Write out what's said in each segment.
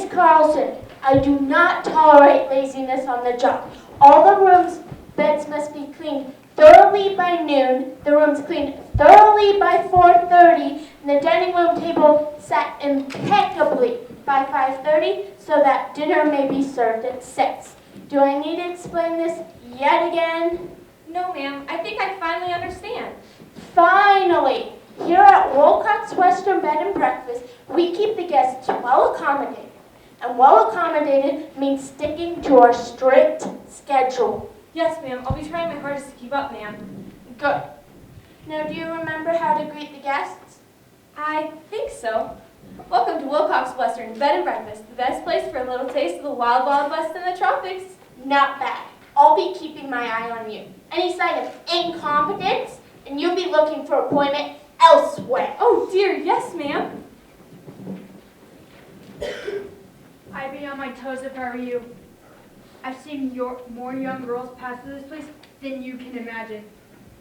Miss Carlson, I do not tolerate laziness on the job. All the rooms' beds must be cleaned thoroughly by noon, the rooms cleaned thoroughly by 4:30, and the dining room table set impeccably by 5:30 so that dinner may be served at 6. Do I need to explain this yet again? No, ma'am. I think I finally understand. Finally! Here at Wilcox Western Bed and Breakfast, we keep the guests well accommodated. And well accommodated means sticking to our strict schedule. Yes, ma'am. I'll be trying my hardest to keep up, ma'am. Good. Now, do you remember how to greet the guests? I think so. Welcome to Wilcox Western Bed and Breakfast, the best place for a little taste of the wild, wild west in the tropics. Not bad. I'll be keeping my eye on you. Any sign of incompetence, and you'll be looking for employment elsewhere. Oh, dear. Yes, ma'am. I'd be on my toes if I were you. I've seen more young girls pass through this place than you can imagine.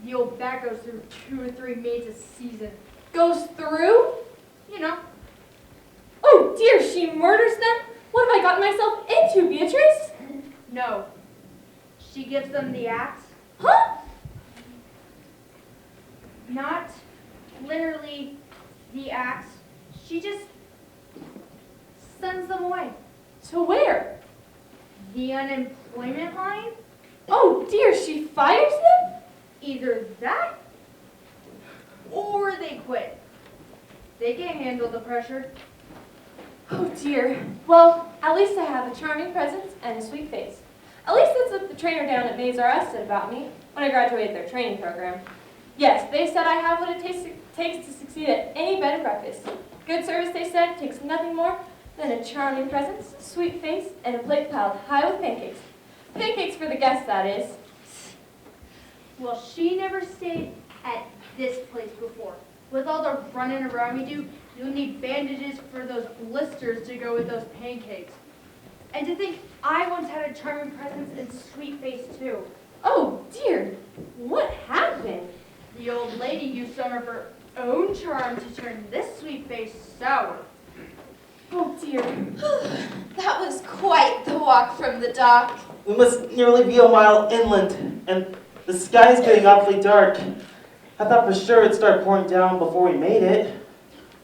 The old bat goes through 2 or 3 maids a season. Goes through? You know. Oh, dear. She murders them? What have I gotten myself into, Beatrice? No. She gives them the axe. Huh? Not literally the axe. She just sends them away. To where? The unemployment line? Oh, dear. She fires them? Either that or they quit. They can't handle the pressure. Oh, dear. Well, at least I have a charming presence and a sweet face. At least that's what the trainer down at Maze RS said about me when I graduated their training program. Yes, they said I have what it takes to succeed at any bed and breakfast. Good service, they said, takes nothing more than a charming presence, sweet face, and a plate piled high with pancakes. Pancakes for the guests, that is. Well, she never stayed at this place before. With all the running around you do, you'll need bandages for those blisters to go with those pancakes. And to think I once had a charming presence and sweet face too. Oh, dear. What happened? The old lady used some of her own charm to turn this sweet face sour. Oh, dear. That was quite the walk from the dock. We must nearly be a mile inland, and the sky is getting awfully dark. I thought for sure it'd start pouring down before we made it.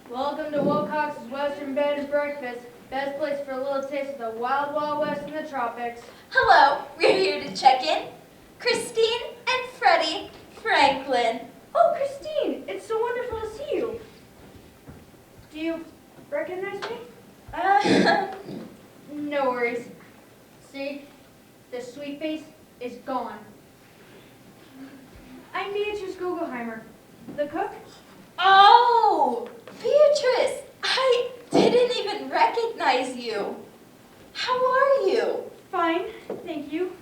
Welcome to Wilcox's Western Bed and Breakfast. Best place for a little taste of the wild, wild west in the tropics. Hello, we're here to check in. Christine and Freddie Franklin. Oh, Christine, it's so wonderful to see you. Do you recognize me? No worries. See, the sweet face is gone. I'm Beatrice Gogelheimer, the cook. Oh, Beatrice, I didn't even recognize you. How are you? Fine, thank you.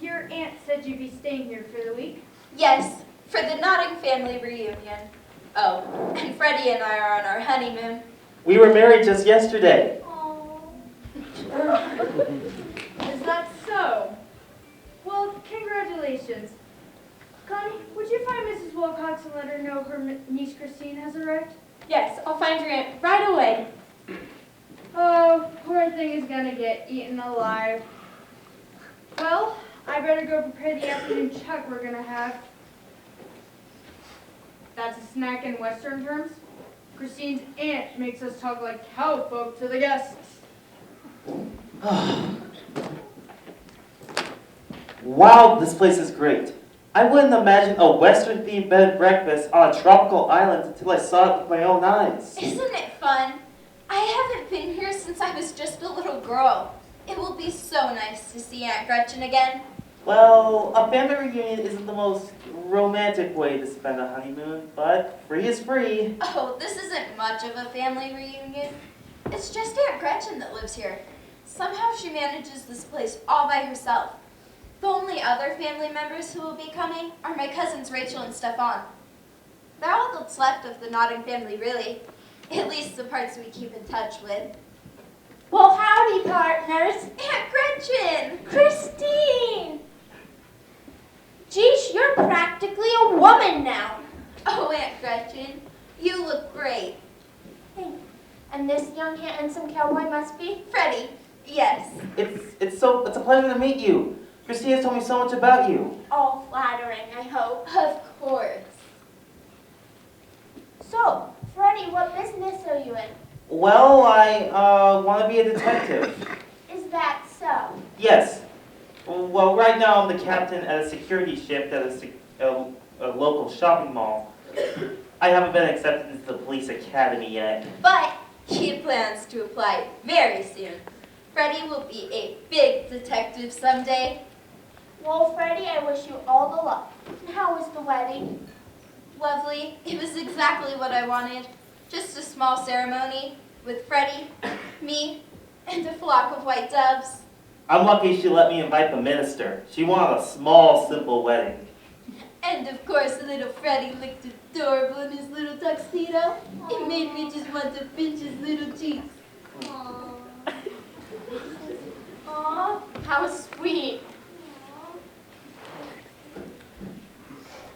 Your aunt said you'd be staying here for the week. Yes, for the Notting family reunion. Oh, and Freddie and I are on our honeymoon. We were married just yesterday. Oh. Is that so? Well, congratulations. Connie, would you find Mrs. Wilcox and let her know her niece Christine has arrived? Yes, I'll find your aunt right away. Oh, poor thing is gonna get eaten alive. Well, I better go prepare the afternoon chuck we're gonna have. That's a snack in Western terms. Christine's aunt makes us talk like cowfolk to the guests. Wow, this place is great. I wouldn't imagine a Western-themed bed and breakfast on a tropical island until I saw it with my own eyes. Isn't it fun? I haven't been here since I was just a little girl. It will be so nice to see Aunt Gretchen again. Well, a family reunion isn't the most romantic way to spend a honeymoon, but free is free. Oh, this isn't much of a family reunion. It's just Aunt Gretchen that lives here. Somehow she manages this place all by herself. The only other family members who will be coming are my cousins Rachel and Stefan. They're all that's left of the Notting family, really. At least the parts we keep in touch with. Well, howdy, partners. Aunt Gretchen! Christine! Geesh, you're practically a woman now. Oh, Aunt Gretchen, you look great. Thanks. And this young handsome cowboy must be? Freddie, yes. It's a pleasure to meet you. Christina's told me so much about you. All flattering, I hope. Of course. So, Freddie, what business are you in? Well, I want to be a detective. Is that so? Yes. Well, right now I'm the captain at a security shift at a local shopping mall. I haven't been accepted into the police academy yet. But he plans to apply very soon. Freddie will be a big detective someday. Well, Freddie, I wish you all the luck. And how was the wedding? Lovely. It was exactly what I wanted. Just a small ceremony with Freddie, me, and a flock of white doves. I'm lucky she let me invite the minister. She wanted a small, simple wedding. And of course, little Freddie looked adorable in his little tuxedo. It made me just want to pinch his little cheeks. Aw, how sweet.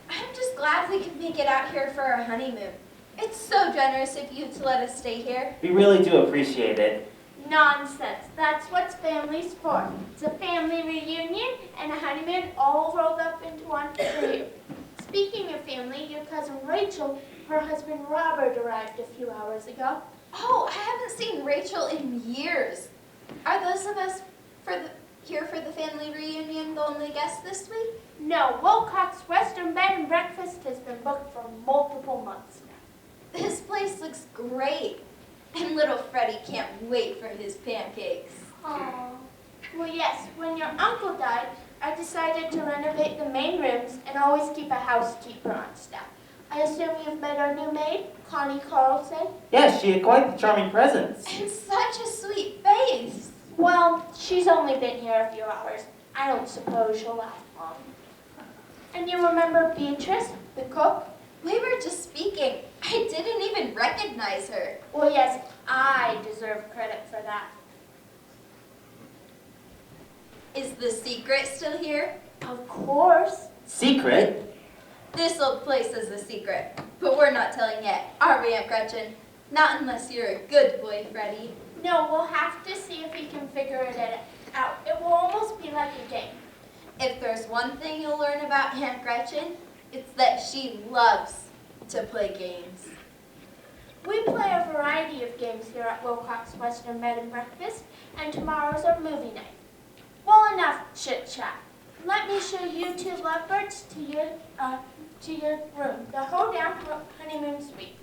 I'm just glad we could make it out here for our honeymoon. It's so generous of you to let us stay here. We really do appreciate it. Nonsense. That's what family's for. It's a family reunion and a honeymoon all rolled up into one for you. Speaking of family, your cousin Rachel, her husband Robert arrived a few hours ago. Oh, I haven't seen Rachel in years. Are those of us here for the family reunion the only guests this week? No, Wilcox Western Bed and Breakfast has been booked for multiple months now. This place looks great. And little Freddie can't wait for his pancakes. Aww. Well, yes, when your uncle died, I decided to renovate the main rooms and always keep a housekeeper on staff. I assume you've met our new maid, Connie Carlson? Yes, she had quite the charming presence. And such a sweet face. Well, she's only been here a few hours. I don't suppose she'll last long. And you remember Beatrice, the cook? We were just speaking. I didn't even recognize her. Well, yes, I deserve credit for that. Is the secret still here? Of course. Secret? This old place is a secret, but we're not telling yet, are we, Aunt Gretchen? Not unless you're a good boy, Freddie. No, we'll have to see if we can figure it out. It will almost be like a game. If there's one thing you'll learn about Aunt Gretchen, it's that she loves to play games. We play a variety of games here at Wilcox Western Bed and Breakfast, and tomorrow's our movie night. Well, enough chit-chat. Let me show you two lovebirds to your room, the Hoedown honeymoon suite.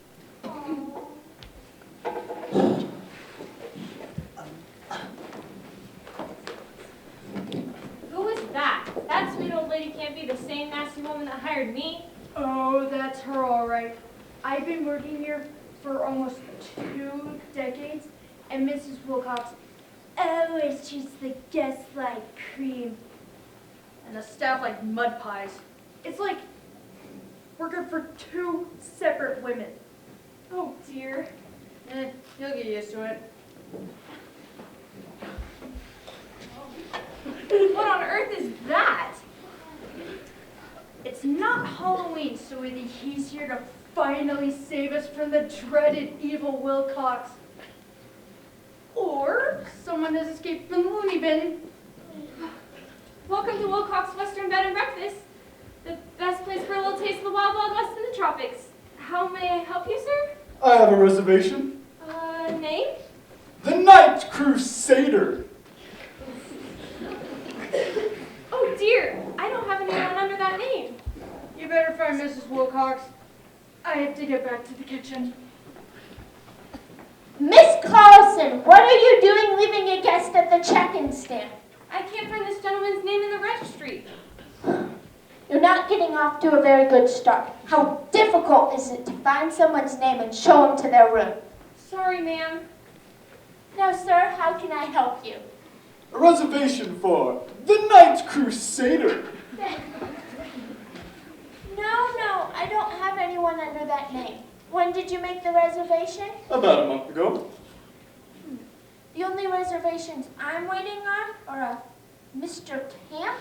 Who is that? That sweet old lady can't be the same nasty woman that hired me. Oh, that's her all right. I've been working here for almost 2 decades, and Mrs. Wilcox always treats the guests like cream, and the staff like mud pies. It's like working for 2 separate women. Oh dear. You'll get used to it. What on earth is that? It's not Halloween, so he's here to finally save us from the dreaded evil Wilcox. Or someone has escaped from the loony bin. Welcome to Wilcox Western Bed and Breakfast, the best place for a little taste of the wild, wild west in the tropics. How may I help you, sir? I have a reservation. Name? The Night Crusader. Oh dear, I don't have anyone under that name. You better find Mrs. Wilcox. I have to get back to the kitchen. Miss Carlson, what are you doing leaving a guest at the check-in stand? I can't find this gentleman's name in the registry. You're not getting off to a very good start. How difficult is it to find someone's name and show them to their room? Sorry, ma'am. Now, sir, how can I help you? A reservation for the Night Crusader. No, I don't have anyone under that name. When did you make the reservation? About a month ago. The only reservations I'm waiting on are a Mr. Camp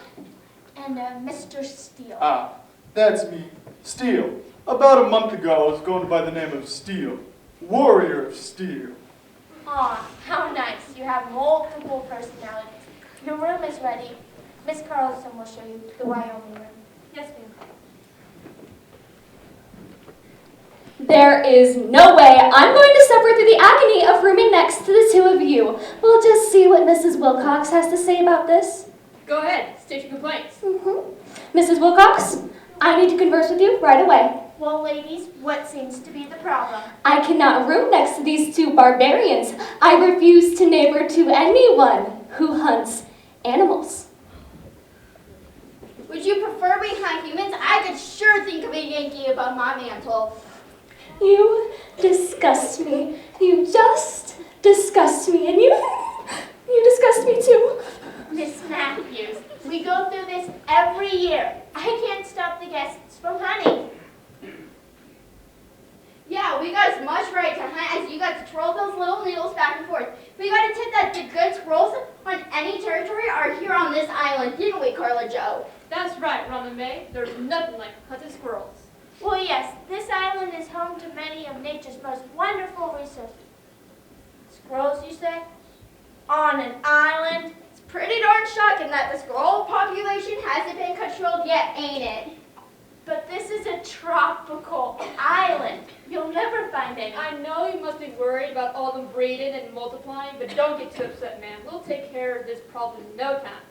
and a Mr. Steele. Ah, that's me, Steele. About a month ago, I was going by the name of Steele. Warrior of Steel. Aw, how nice. You have multiple personalities. Your room is ready. Miss Carlson will show you the Wyoming room. Yes, ma'am. There is no way I'm going to suffer through the agony of rooming next to the two of you. We'll just see what Mrs. Wilcox has to say about this. Go ahead, state your complaints. Mrs. Wilcox, I need to converse with you right away. Well, ladies, what seems to be the problem? I cannot room next to these two barbarians. I refuse to neighbor to anyone who hunts animals. Would you prefer we hunt humans? I could sure think of a Yankee above my mantle. You disgust me. You just disgust me, and you disgust me too. Miss Matthews, we go through this every year. I can't stop the guests from hunting. Yeah, we got as much right to hunt as you got to twirl those little needles back and forth. We got to tip that the good squirrels on any territory are here on this island, didn't we, Carla Joe? That's right, Ron and May. There's nothing like hunted squirrels. Well, yes, this island is home to many of nature's most wonderful resources. Squirrels, you say? On an island? It's pretty darn shocking that the squirrel population hasn't been controlled yet, ain't it? But this is a tropical island. You'll never find any. I know you must be worried about all them breeding and multiplying, but don't get too upset, man. We'll take care of this problem in no time.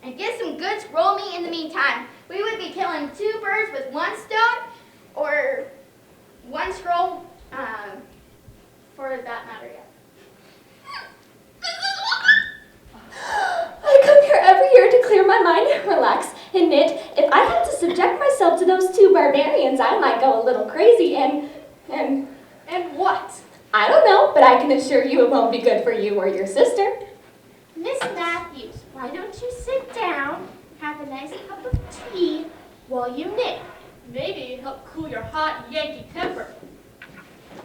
And get some good squirrel meat in the meantime. We would be killing two birds with one stone, or one squirrel, for that matter, yeah. I come here every year to clear my mind, relax, and knit. If I had to subject myself to those two barbarians, I might go a little crazy and what? I don't know, but I can assure you it won't be good for you or your sister. Miss Matthews, why don't you sit down, have a nice cup of tea while you knit? Maybe help cool your hot Yankee temper.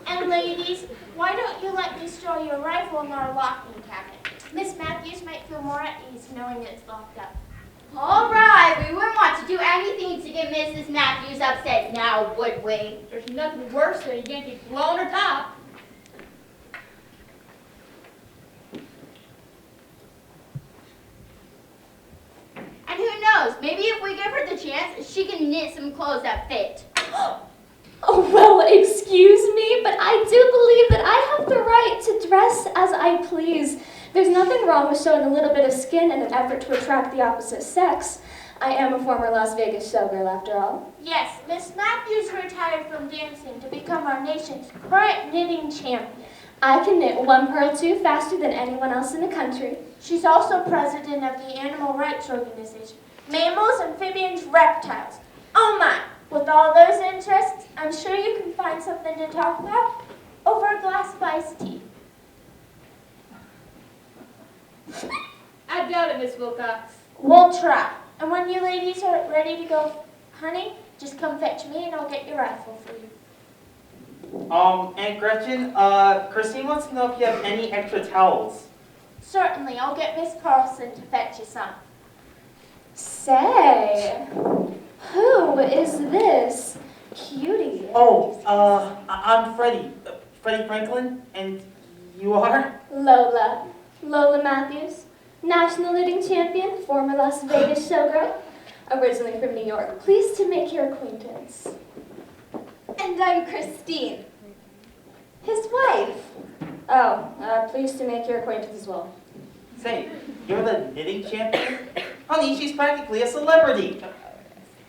And ladies, why don't you let me store your rifle in our locking cabinet? Miss Matthews might feel more at ease knowing it's locked up. All right, we wouldn't want to do anything to get Mrs. Matthews upset now, would we? There's nothing worse than a Yankee blowing her top. And who knows, maybe if we give her the chance, she can knit some clothes that fit. Oh, well, excuse me, but I do believe that I have the right to dress as I please. There's nothing wrong with showing a little bit of skin in an effort to attract the opposite sex. I am a former Las Vegas showgirl, after all. Yes, Miss Matthews retired from dancing to become our nation's current knitting champion. I can knit one purl two faster than anyone else in the country. She's also president of the animal rights organization, Mammals, Amphibians, Reptiles. Oh my, with all those interests, I'm sure you can find something to talk about over a glass of iced tea. I doubt it, Miss Wilcox. We'll try. And when you ladies are ready to go hunting, just come fetch me and I'll get your rifle for you. Aunt Gretchen, Christine wants to know if you have any extra towels. Certainly, I'll get Miss Carlson to fetch you some. Say, who is this cutie? Oh, I'm Freddie. Freddie Franklin, and you are? Lola. Lola Matthews, national knitting champion, former Las Vegas showgirl, originally from New York. Pleased to make your acquaintance. And I'm Christine, his wife. Oh, pleased to make your acquaintance as well. Say, you're the knitting champion? Honey, she's practically a celebrity.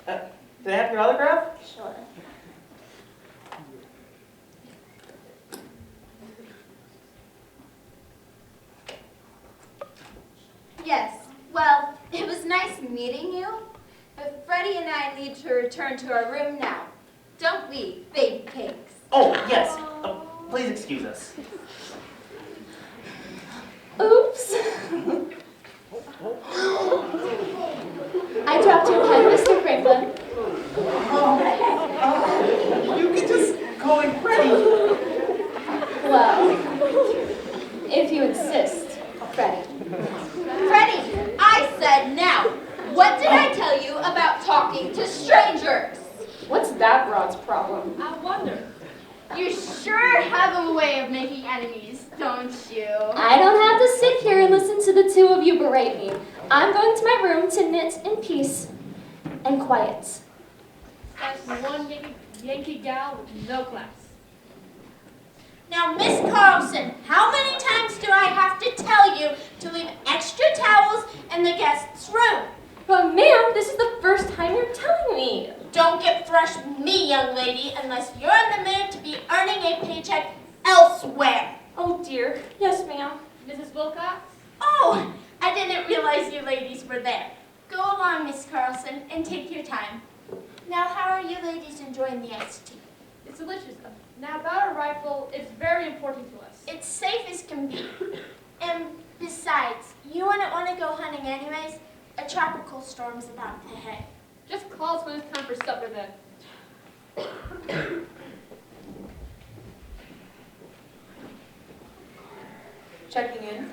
Can I have your autograph? Sure. Yes, well, it was nice meeting you, but Freddie and I need to return to our room now. Don't we, baby cakes? Oh, yes. Please excuse us. Oops. I dropped your pen, Mr. Franklin. You can just call him Freddie. Well, if you insist, Freddie. Freddie, I said now. What did I tell you about talking to strangers? What's that broad's problem? I wonder. You sure have a way of making don't you? I don't have to sit here and listen to the two of you berate me. I'm going to my room to knit in peace and quiet. That's one Yankee gal with no class. Now, Miss Carlson, how many times do I have to tell you to leave extra towels in the guest's room? But ma'am, this is the first time you're telling me. Don't get fresh with me, young lady, unless you're in the mood to be earning a paycheck elsewhere. Oh dear. Yes, ma'am. Mrs. Wilcox? Oh, I didn't realize you ladies were there. Go along, Miss Carlson, and take your time. Now, how are you ladies enjoying the iced tea? It's delicious. Now, about our rifle, it's very important to us. It's safe as can be. And besides, you wouldn't want to go hunting anyways. A tropical storm's about to hit. Just call us when it's time for supper then. Checking in.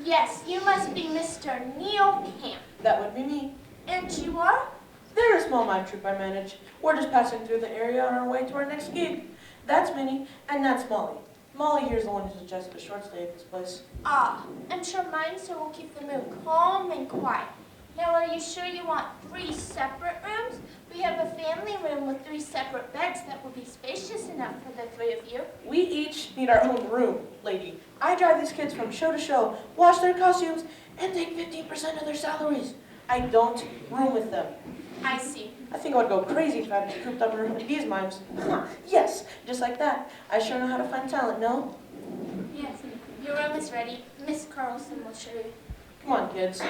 Yes, you must be Mr. Neil Camp. That would be me. And you are? They're a small mine troop I manage. We're just passing through the area on our way to our next gig. That's Minnie, and that's Molly. Molly here's the one who suggested a short stay at this place. Ah, I'm sure mine, so we'll keep the mood calm and quiet. Now, are you sure you want 3 separate rooms? We have a family room with 3 separate beds that will be spacious enough for the 3 of you. We each need our own room, lady. I drive these kids from show to show, wash their costumes, and take 15% of their salaries. I don't room with them. I see. I think I would go crazy if I had to cooped up in a room with these mimes. Yes, just like that. I sure know how to find talent, no? Yes, your room is ready. Miss Carlson will show you. Come on, kids.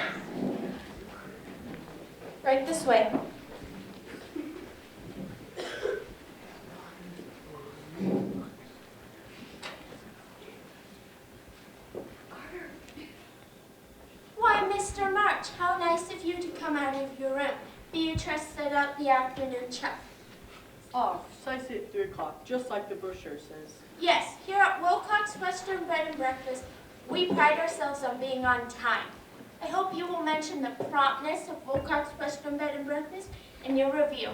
Right this way. Why, Mr. March, how nice of you to come out of your room. Beatrice set up the afternoon check. Oh, precisely at 3 o'clock, just like the brochure says. Yes, here at Wilcox Western Bed and Breakfast, we pride ourselves on being on time. I hope you will mention the promptness of Wilcox Western Bed and Breakfast in your review.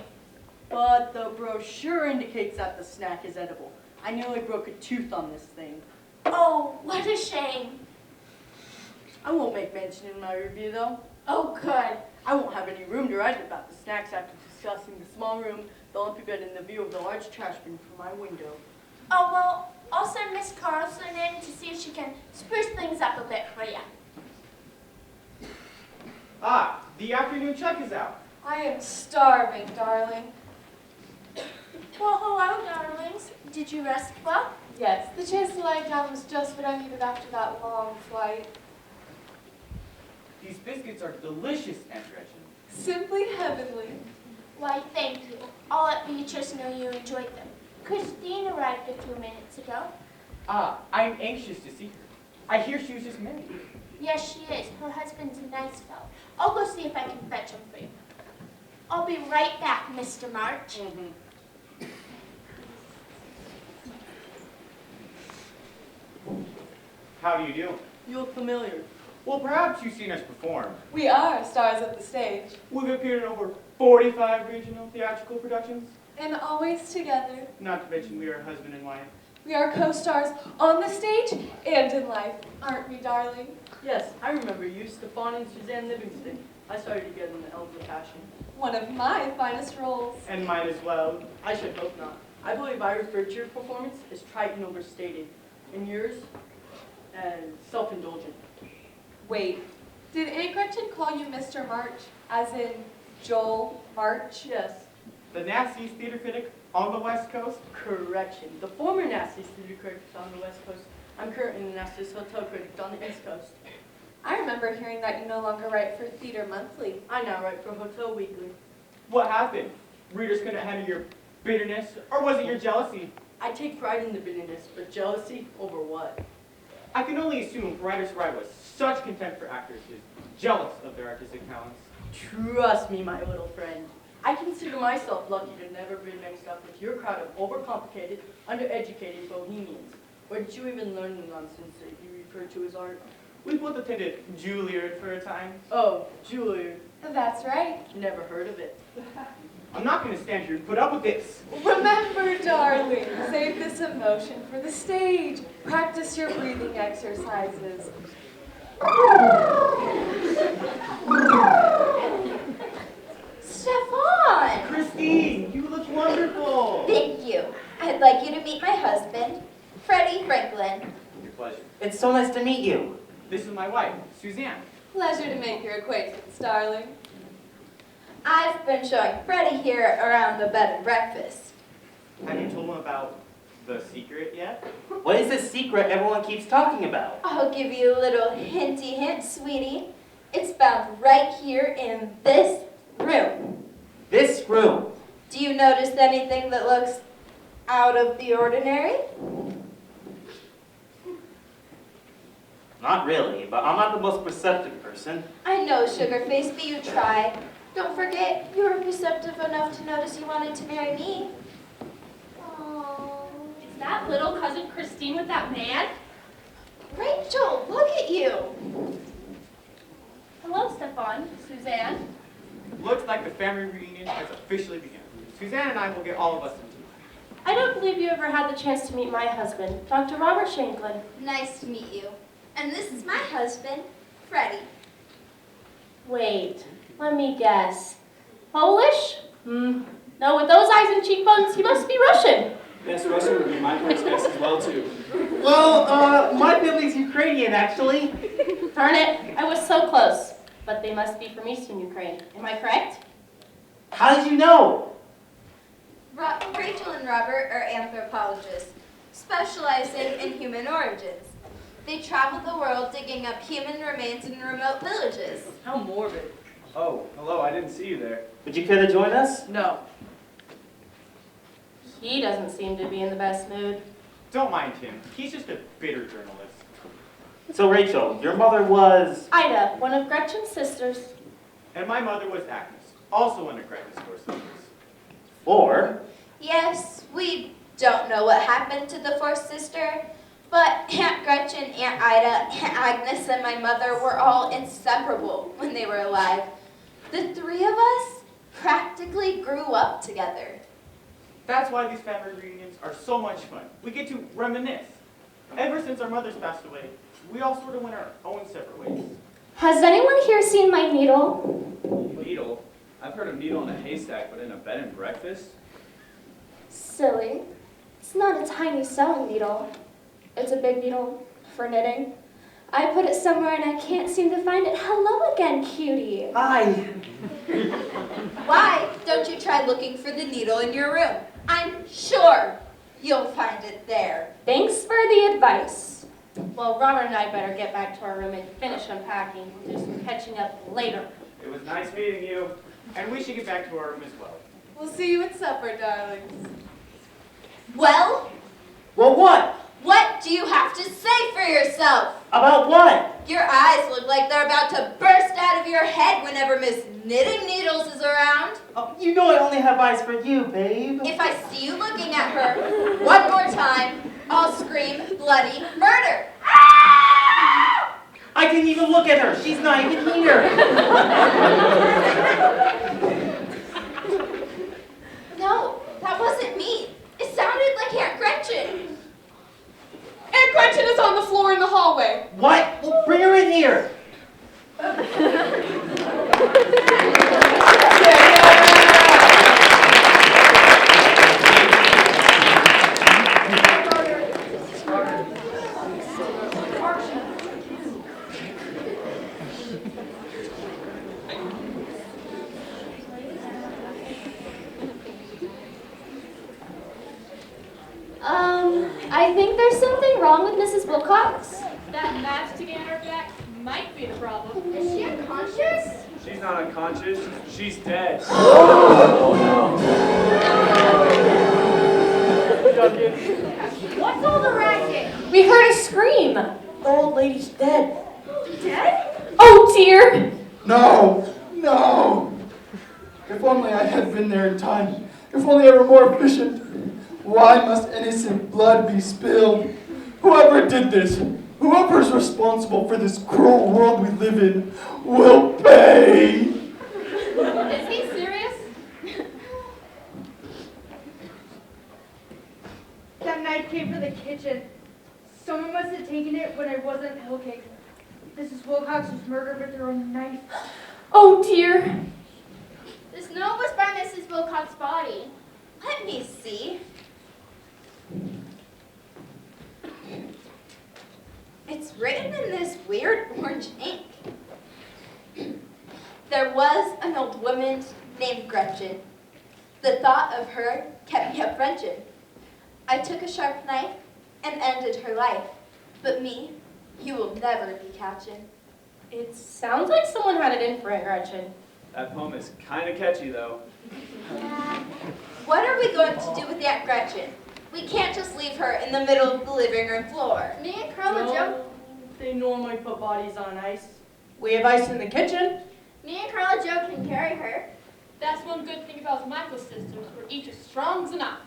But the brochure indicates that the snack is edible. I nearly broke a tooth on this thing. Oh, what a shame. I won't make mention in my review, though. Oh, good. I won't have any room to write about the snacks after discussing the small room, the lumpy bed, and the view of the large trash bin from my window. Oh, well, I'll send Miss Carlson in to see if she can spruce things up a bit for you. Ah, the afternoon check is out. I am starving, darling. Well, hello, darlings. Did you rest well? Yes, the chance to lie down was just what I needed after that long flight. These biscuits are delicious, Aunt Gretchen. Simply heavenly. Why, thank you. I'll let Beatrice know you enjoyed them. Christine arrived a few minutes ago. Ah, I'm anxious to see her. I hear she was just married. Yes, she is. Her husband's a nice fellow. I'll go see if I can fetch him for you. I'll be right back, Mr. March. How do you do? You look familiar. Well, perhaps you've seen us perform. We are stars of the stage, We've appeared in over 45 regional theatrical productions. and always together. Not to mention we are husband and wife. We are co-stars on the stage and in life, aren't we, darling? Yes, I remember you, Stefan and Suzanne Livingston. I started together in the Elves of Passion. One of my finest roles. And mine as well. I should hope not. I believe I referred to your performance as trite and overstated, and yours as self-indulgent. Wait, did Aunt Gretchen call you Mr. March, as in Joel March? Yes, The nastiest theater critic on the West Coast. correction. The former nastiest theater critic on the West Coast. I'm currently the nastiest hotel critic on the East Coast. I remember hearing that you no longer write for Theater Monthly. I now write for Hotel Weekly. What happened? Readers couldn't handle your bitterness, or was it your jealousy? I take pride in the bitterness, but jealousy over what? I can only assume writers write with such contempt for actors is jealous of their artistic talents. Trust me, my little friend. I consider myself lucky to never be mixed up with your crowd of overcomplicated, undereducated bohemians. Where did you even learn the nonsense that you refer to as art? We both attended Juilliard for a time. Oh, Juilliard. That's right. Never heard of it. I'm not going to stand here and put up with this. Remember, darling, save this emotion for the stage. Practice your breathing exercises. Stefan! Christine, you look wonderful. Thank you. I'd like you to meet my husband, Freddie Franklin. Your pleasure. It's so nice to meet you. This is my wife, Suzanne. Pleasure to make your acquaintance, darling. I've been showing Freddie here around the bed and breakfast. Have you told him about the secret yet? What is this secret everyone keeps talking about? I'll give you a little hinty hint, sweetie. It's found right here in this room. This room. Do you notice anything that looks out of the ordinary? Not really, but I'm not the most perceptive person. I know, Sugarface, but you try. Don't forget, you were perceptive enough to notice you wanted to marry me. Is that little cousin Christine with that man? Rachel, look at you. Hello, Stefan. Suzanne. Looks like the family reunion has officially begun. Suzanne and I will get all of us into it. I don't believe you ever had the chance to meet my husband, Dr. Robert Shanklin. Nice to meet you. And this is my husband, Freddie. Wait, let me guess. Polish? No, with those eyes and cheekbones, he must be Russian. Yes, Russia would be my first guess as well, too. Well, my family's Ukrainian, actually. Darn it, I was so close. But they must be from Eastern Ukraine. Am I correct? How did you know? Rachel and Robert are anthropologists, specializing in human origins. They travel the world digging up human remains in remote villages. How morbid. Oh, hello, I didn't see you there. Would you care to join us? No. He doesn't seem to be in the best mood. Don't mind him. He's just a bitter journalist. So, Rachel, your mother was... Ida, one of Gretchen's sisters. And my mother was Agnes, also one of Gretchen's four sisters. Or... Yes, we don't know what happened to the fourth sister, but Aunt Gretchen, Aunt Ida, Aunt Agnes, and my mother were all inseparable when they were alive. The three of us practically grew up together. That's why these family reunions are so much fun. We get to reminisce. Ever since our mothers passed away, we all sort of went our own separate ways. Has anyone here seen my needle? Needle? I've heard of needle in a haystack, but in a bed and breakfast? Silly. It's not a tiny sewing needle. It's a big needle for knitting. I put it somewhere and I can't seem to find it. Hello again, cutie. Hi. Why don't you try looking for the needle in your room? I'm sure you'll find it there. Thanks for the advice. Well, Robert and I better get back to our room and finish unpacking. We'll do some catching up later. It was nice meeting you, and we should get back to our room as well. We'll see you at supper, darlings. Well, Well, what? what do you have to say for yourself? About what? Your eyes look like they're about to burst out of your head whenever Miss Knitting Needles is around. Oh, you know I only have eyes for you, babe. If I see you looking at her one more time, I'll scream bloody murder. I can even look at her. She's not even here. No, that wasn't me. It sounded like Aunt Gretchen. Aunt Gretchen is on the floor in the hallway. What? Well, bring her in here. I think there's something wrong with Mrs. Wilcox. That matchstick in her back might be the problem. Is she unconscious? She's not unconscious. She's dead. What's all the racket? We heard a scream. The old lady's dead. Dead? Oh dear! No! No! If only I had been there in time. If only I were more efficient. Why must innocent blood be spilled? Whoever did this, whoever is responsible for this cruel world we live in, will pay! Is he serious? taking it when I wasn't. Okay. Mrs. Wilcox was murdered with her own knife. Oh dear. This note was by Mrs. Wilcox's body. Let me see. It's written in this weird orange ink. There was an old woman named Gretchen. The thought of her kept me up wrenching. I took a sharp knife and ended her life. But me, you will never be catching. It sounds like someone had it in for Aunt Gretchen. That poem is kind of catchy, though. Yeah. What are we going to do with Aunt Gretchen? We can't just leave her in the middle of the living room floor. Me and Carl and Joe. No, they normally put bodies on ice. We have ice in the kitchen. Me and Carl and Joe can carry her. That's one good thing about Michael's sisters. We're each as strong as an ox.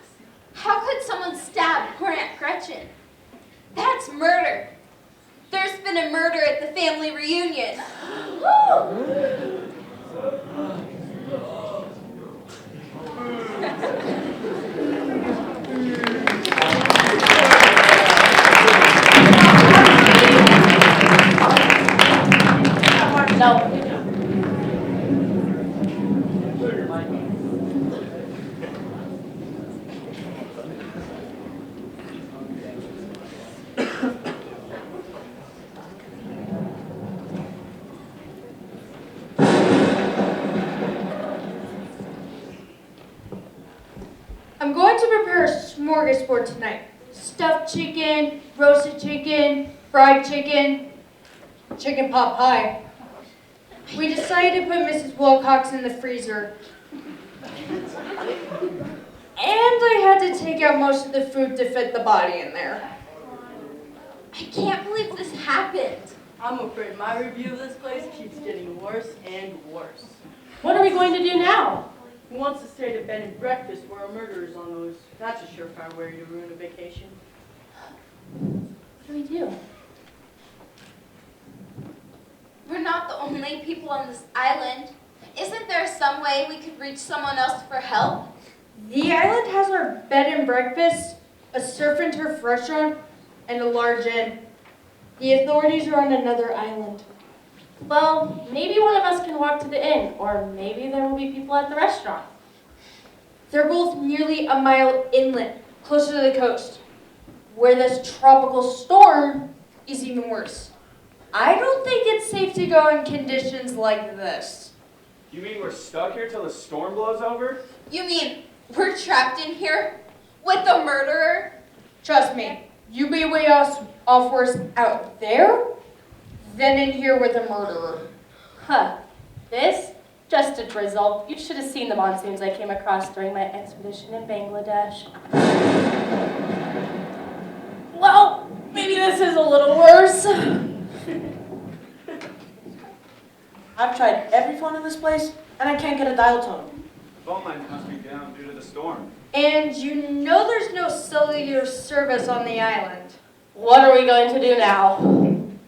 How could someone stab poor Aunt Gretchen? That's murder. There's been a murder at the family reunion. No. I'm going to prepare a smorgasbord tonight. Stuffed chicken, roasted chicken, fried chicken, chicken pot pie. We decided to put Mrs. Wilcox in the freezer. And I had to take out most of the food to fit the body in there. I can't believe this happened. I'm afraid my review of this place keeps getting worse and worse. What are we going to do now? Who wants to stay to bed and breakfast where a murder is on those? That's a surefire way to ruin a vacation. What do we do? We're not the only people on this island. Isn't there some way we could reach someone else for help? The island has our bed and breakfast, a surf and turf restaurant, and a large inn. The authorities are on another island. Well, maybe one of us can walk to the inn, or maybe there will be people at the restaurant. They're both nearly a mile inland, closer to the coast, where this tropical storm is even worse. I don't think it's safe to go in conditions like this. You mean we're stuck here till the storm blows over? You mean we're trapped in here with a murderer? Trust me, you be way off worse out there than in here with a murderer. Huh. This? Just a drizzle. You should have seen the monsoons I came across during my expedition in Bangladesh. Well, maybe this is a little worse. I've tried every phone in this place, and I can't get a dial tone. Phone lines must be down due to the storm. And you know there's no cellular service on the island. What are we going to do now?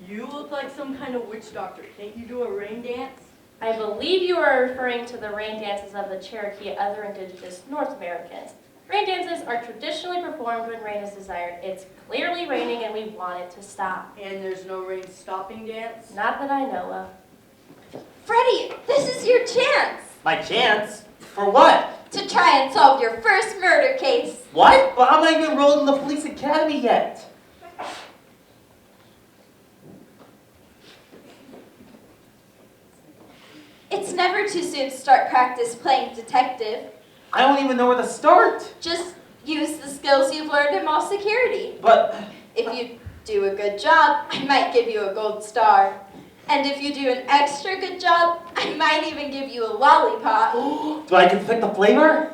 You look like some kind of witch doctor. Can't you do a rain dance? I believe you are referring to the rain dances of the Cherokee and other indigenous North Americans. Rain dances are traditionally performed when rain is desired. It's clearly raining and we want it to stop. And there's no rain stopping dance? Not that I know of. Freddie, this is your chance My chance? For what? to try and solve your first murder case. What? But I'm not even enrolled in the police academy yet. It's never too soon to start practice playing detective. I don't even know where to start. Just use the skills you've learned in mall security. But If you do a good job, I might give you a gold star. And if you do an extra good job, I might even give you a lollipop. do I get to pick the flavor?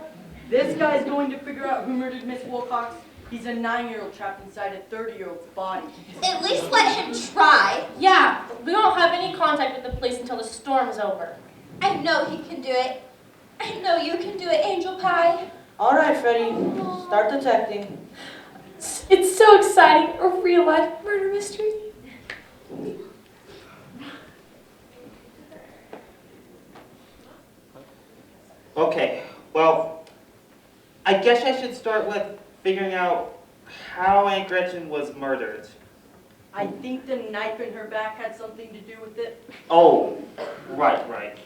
This guy's going to figure out who murdered Miss Wilcox. He's a 9-year-old trapped inside a 30-year-old's body. At least let him try. Yeah, we won't have any contact with the police until the storm's over. I know he can do it. I know you can do it, Angel Pie. All right, Freddie, start detecting. It's so exciting, a real-life murder mystery. Okay, well, I guess I should start with figuring out how Aunt Gretchen was murdered. I think the knife in her back had something to do with it. Oh, right.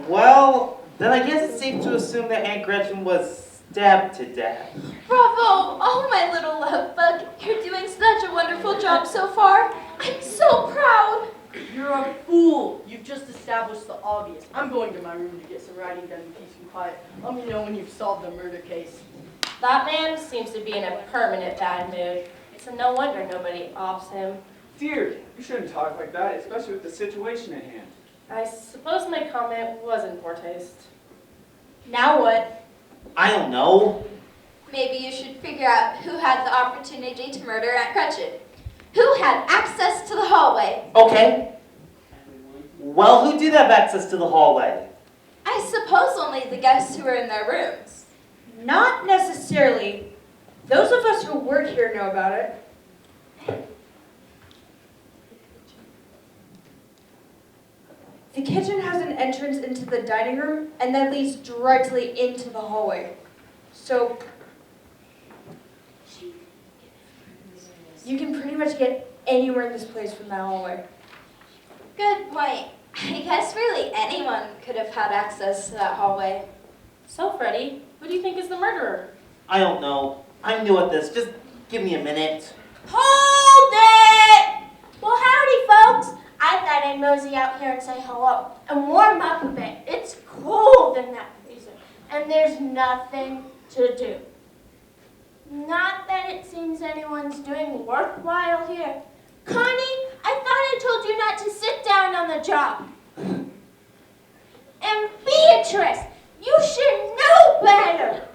Well, then I guess it's safe to assume that Aunt Gretchen was stabbed to death. Bravo! Oh, my little love bug. You're doing such a wonderful job so far. I'm so proud. You're a fool. You've just established the obvious. I'm going to my room to get some writing done in peace and quiet. Let me know when you've solved the murder case. That man seems to be in a permanent bad mood. It's no wonder nobody offs him. Dear, you shouldn't talk like that, especially with the situation at hand. I suppose my comment was in poor taste. Now what? I don't know. Maybe you should figure out who had the opportunity to murder Aunt Gretchen. Who had access to the hallway? Okay. Well, who did have access to the hallway? I suppose only the guests who were in their rooms. Not necessarily. Those of us who work here know about it. The kitchen has an entrance into the dining room and that leads directly into the hallway. So you can pretty much get anywhere in this place from that hallway. Good point. I guess really anyone could have had access to that hallway. So, Freddie, who do you think is the murderer? I don't know. I'm new at this. Just give me a minute. Hold it! Well, howdy, folks. I thought I'd mosey out here and say hello and warm up a bit. It's cold in that freezer, and there's nothing to do. Not that it seems anyone's doing worthwhile here. Connie, I thought I told you not to sit down on the job. And Beatrice, you should know better.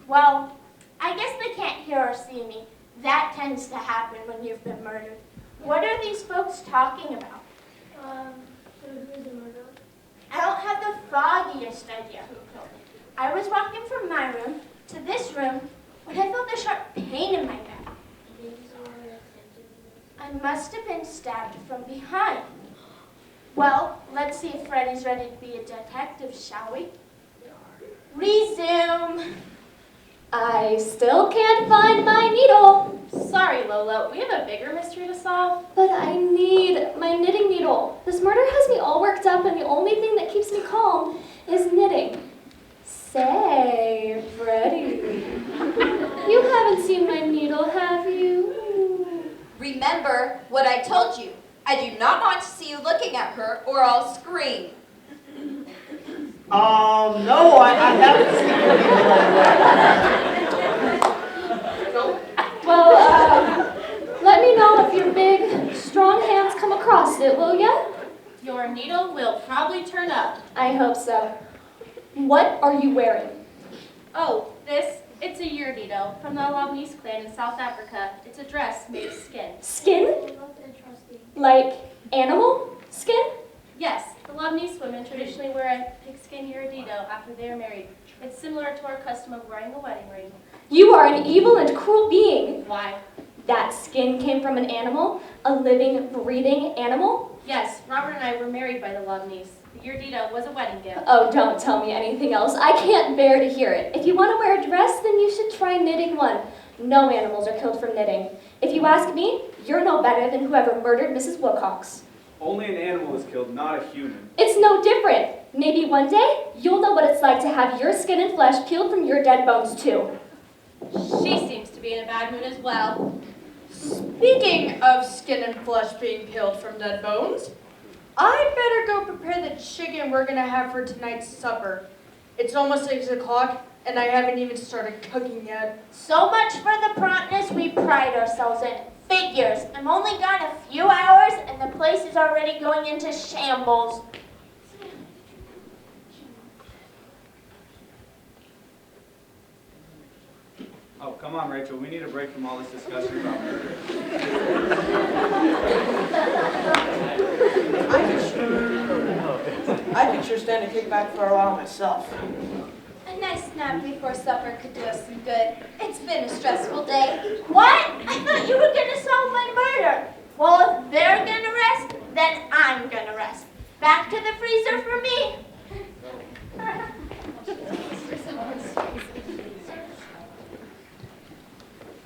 Well, I guess they can't hear or see me. That tends to happen when you've been murdered. What are these folks talking about? Who's the murderer? I don't have the foggiest idea who killed me. I was walking from my room to this room when I felt a sharp pain in my back. I must have been stabbed from behind. Well, let's see if Freddy's ready to be a detective, shall we? Resume. I still can't find my needle. Sorry, Lola, we have a bigger mystery to solve. But I need my knitting needle. This murder has me all worked up, and the only thing that keeps me calm is knitting. Say, Freddie, you haven't seen my needle, have you? Remember what I told you. I do not want to see you looking at her or I'll scream. No, I haven't seen Well, let me know if your big, strong hands come across it, will ya? Your needle will probably turn up. I hope so. What are you wearing? Oh, it's a Yurdito from the Lebanese clan in South Africa. It's a dress made of skin. Skin? Like animal skin? Yes, the Lebanese women traditionally wear a pigskin Yurdito after they are married. It's similar to our custom of wearing a wedding ring. You are an evil and cruel being. Why? That skin came from an animal? A living, breathing animal? Yes, Robert and I were married by the Lebanese. The Yurdito was a wedding gift. Oh, don't tell me anything else. I can't bear to hear it. If you want to wear a dress, then you should try knitting one. No animals are killed from knitting. If you ask me, you're no better than whoever murdered Mrs. Wilcox. Only an animal is killed, not a human. It's no different. Maybe one day, you'll know what it's like to have your skin and flesh peeled from your dead bones, too. She seems to be in a bad mood as well. Speaking of skin and flesh being peeled from dead bones, I better go prepare the chicken we're gonna have for tonight's supper. It's almost 6 o'clock, and I haven't even started cooking yet. So much for the promptness we pride ourselves in. Figures. I'm only gone a few hours, and the place is already going into shambles. Oh, come on, Rachel. We need a break from all this discussion about murder. I could sure stand a kickback for a while myself. A nice nap before supper could do us some good. It's been a stressful day. What? I thought you were gonna solve my murder. Well, if they're gonna rest, then I'm gonna rest. Back to the freezer for me.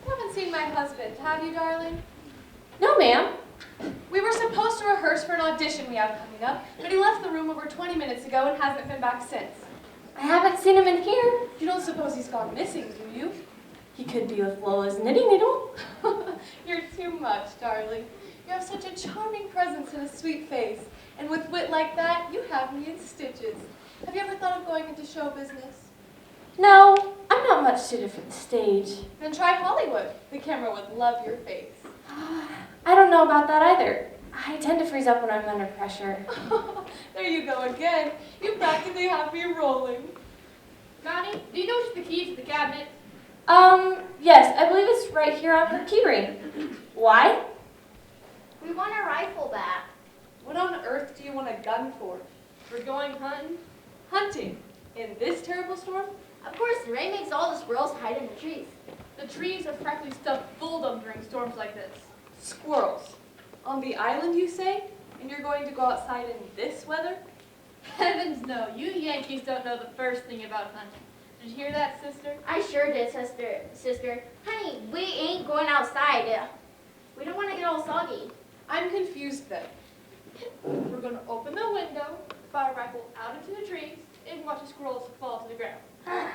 You haven't seen my husband, have you, darling? competition we have coming up, but he left the room over 20 minutes ago and hasn't been back since. I haven't seen him in here. You don't suppose he's gone missing, do you? He could be with Lola's knitting needle. You're too much, darling. You have such a charming presence and a sweet face, and with wit like that, you have me in stitches. Have you ever thought of going into show business? No, I'm not much suited for the stage. Then try Hollywood. The camera would love your face. I don't know about that either. I tend to freeze up when I'm under pressure. There you go again. You practically have me rolling. Connie, do you know the key to the cabinet? Yes, I believe it's right here on her keyring. Why? We want our rifle back. What on earth do you want a gun for? We're going hunting. Hunting? In this terrible storm? Of course, the rain makes all the squirrels hide in the trees. The trees are practically stuffed full of them during storms like this. Squirrels. On the island, you say? And you're going to go outside in this weather? Heavens no, you Yankees don't know the first thing about hunting. Did you hear that, sister? I sure did, sister. Honey, we ain't going outside. We don't want to get all soggy. I'm confused then. We're going to open the window, fire a rifle out into the trees, and watch the squirrels fall to the ground.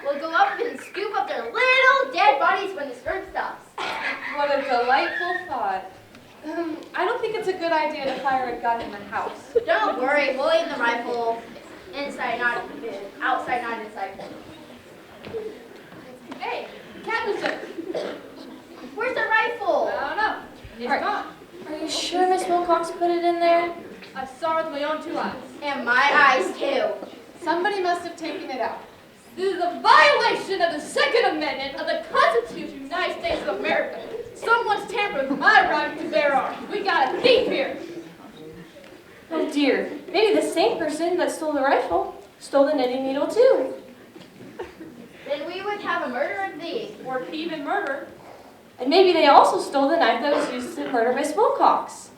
We'll go up and scoop up their little dead bodies when the storm stops. What a delightful thought. I don't think it's a good idea to fire a gun in the house. Don't worry, we'll aim the rifle inside, not outside, not inside. Hey, Captain, Where's the rifle? I don't know. It's gone. Are you sure Miss Wilcox put it in there? I saw it with my own 2 eyes. And my eyes too. Somebody must have taken it out. This is a violation of the Second Amendment of the Constitution of the United States of America. Someone's tampered with my right to bear arms. We got a thief here. Oh dear, maybe the same person that stole the rifle stole the knitting needle too. Then we would have a murder and thief. Or even murder. And maybe they also stole the knife that was used to murder Miss Wilcox.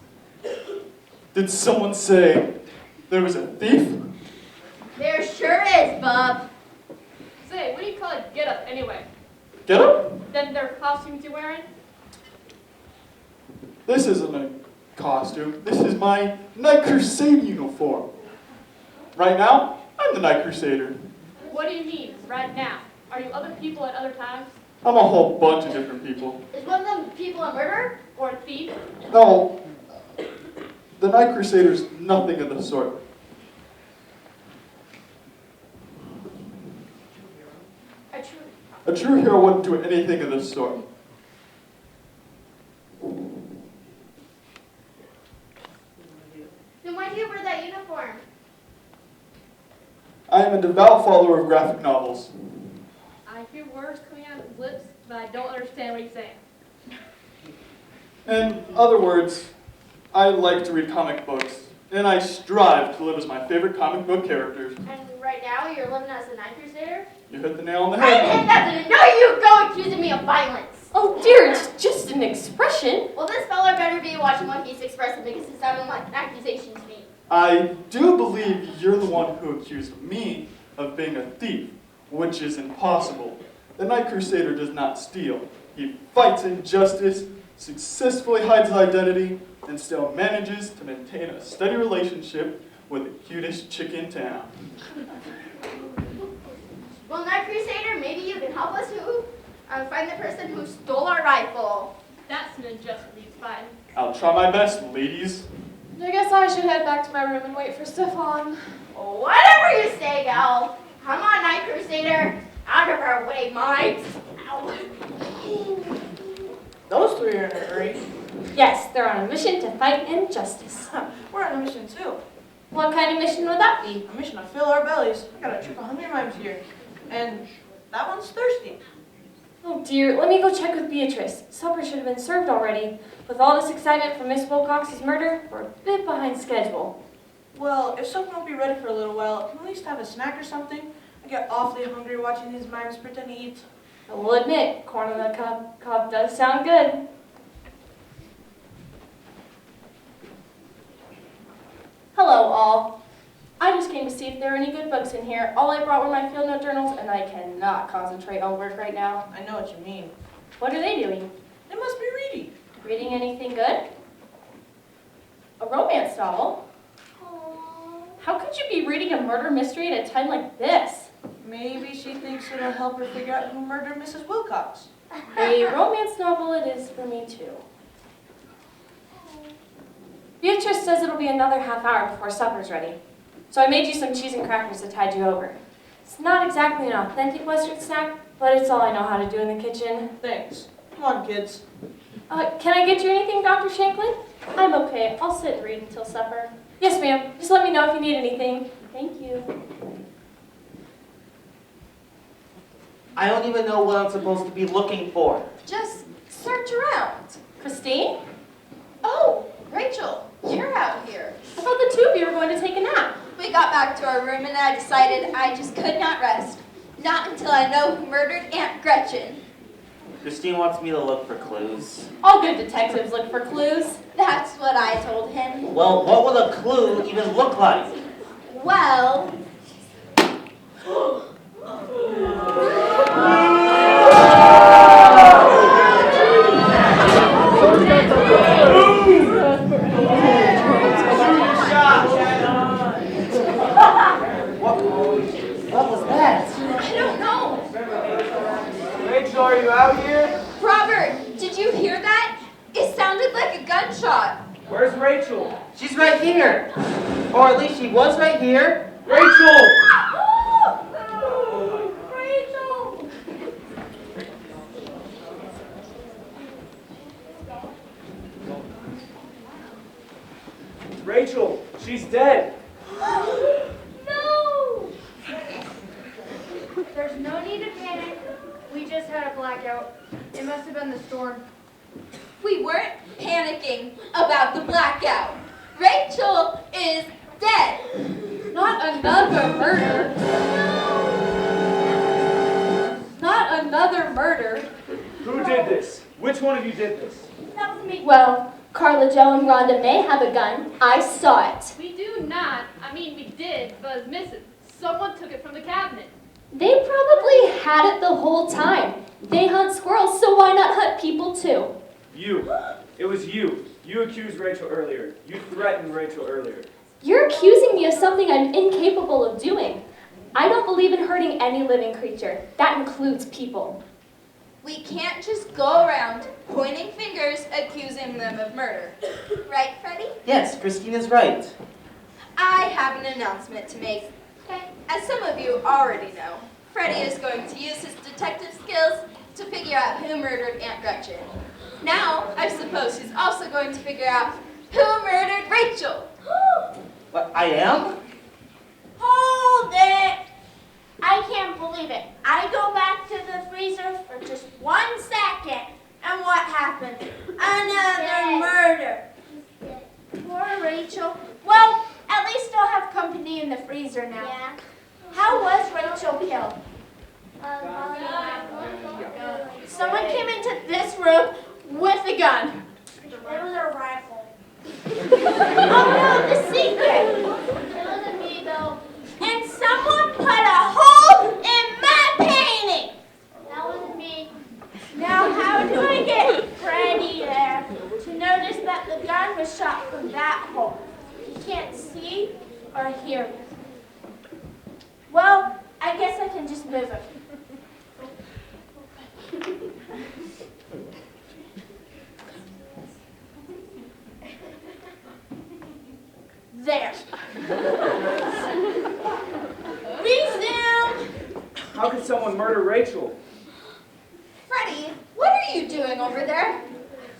Did someone say there was a thief? There sure is, bub. Say, what do you call it get up anyway? Get up? Then their costumes you're wearing? This isn't a costume. This is my Night Crusade uniform. Right now, I'm the Night Crusader. What do you mean, right now? Are you other people at other times? I'm a whole bunch of different people. Is one of them people a murderer? Or a thief? No, the Night Crusader's nothing of the sort. A true hero wouldn't do anything of the sort. Then why do you wear that uniform? I am a devout follower of graphic novels. I hear words coming out of his lips, but I don't understand what he's saying. In other words, I like to read comic books, and I strive to live as my favorite comic book characters. And right now you're living as a Night Crusader? You hit the nail on the I head. hit that. No, you go accusing me of violence. Oh dear, it's just an expression. Well, this fella better be watching what he's expressing because it's sounding like an accusation to me. I do believe you're the one who accused me of being a thief, which is impossible. The Night Crusader does not steal. He fights injustice, successfully hides his identity, and still manages to maintain a steady relationship with the cutest chick in town. Well, Night Crusader, maybe you can help us find the person who stole our rifle. That's an injustice he's fighting. I'll try my best, ladies. I guess I should head back to my room and wait for Stefan. Whatever you say, gal. Come on, Night Crusader. Out of our way, mites. Those three are in a hurry. Yes, they're on a mission to fight injustice. We're on a mission too. What kind of mission would that be? A mission to fill our bellies. I got a trip of hungry mimes here. And that one's thirsty. Oh dear, let me go check with Beatrice. Supper should have been served already. With all this excitement for Miss Wilcox's murder, we're a bit behind schedule. Well, if supper won't be ready for a little while, can we at least have a snack or something? I get awfully hungry watching these mimes pretend to eat. I will admit, corn on the cob does sound good. Hello, all. I just came to see if there are any good books in here. All I brought were my field note journals, and I cannot concentrate on work right now. I know what you mean. What are they doing? They must be reading. Reading anything good? A romance novel? How could you be reading a murder mystery at a time like this? Maybe she thinks it'll help her figure out who murdered Mrs. Wilcox. A romance novel it is for me, too. Beatrice says it'll be another half hour before supper's ready. So I made you some cheese and crackers to tide you over. It's not exactly an authentic Western snack, but it's all I know how to do in the kitchen. Thanks. Come on, kids. Can I get you anything, Dr. Shanklin? I'm okay. I'll sit and read until supper. Yes, ma'am. Just let me know if you need anything. Thank you. I don't even know what I'm supposed to be looking for. Just search around. Christine? Oh, Rachel, you're out here. I thought the two of you were going to take a nap. We got back to our room and I decided I just could not rest. Not until I know who murdered Aunt Gretchen. Christine wants me to look for clues. All good detectives look for clues. That's what I told him. Well, what would a clue even look like? Well... What was that? I don't know. Rachel, are you out here? Robert, did you hear that? It sounded like a gunshot. Where's Rachel? She's right here. Or at least she was right here. Rachel! Rachel! Rachel, she's dead. No! There's no need to panic. We just had a blackout. It must have been the storm. We weren't panicking about the blackout. Rachel is dead. Not another murder. Not another murder. Who did this? Which one of you did this? That was me. Well, Carla Jo and Rhonda may have a gun. I saw it. We do not. I mean, we did, but it's missing. Someone took it from the cabinet. They probably had it the whole time. They hunt squirrels, so why not hunt people too? You. It was you. You accused Rachel earlier. You threatened Rachel earlier. You're accusing me of something I'm incapable of doing. I don't believe in hurting any living creature. That includes people. We can't just go around pointing fingers accusing them of murder. Right, Freddie? Yes, Christine is right. I have an announcement to make. As some of you already know, Freddie is going to use his detective skills to figure out who murdered Aunt Gretchen. Now, I suppose he's also going to figure out who murdered Rachel. What, I am? Hold it! I can't believe it. I go back to the freezer for just 1 second, and what happened? Another murder. Poor Rachel. Well, at least I'll have company in the freezer now. Yeah. How was Rachel killed? Someone came into this room with a gun. It was a rifle. Oh no, the secret! It wasn't me though. And someone put a hole in my painting! That wasn't me. Now how do I get Freddie there to notice that the gun was shot from that hole? He can't see or hear me. Well, I guess I can just move him. There. Resume! How could someone murder Rachel? Freddie, what are you doing over there?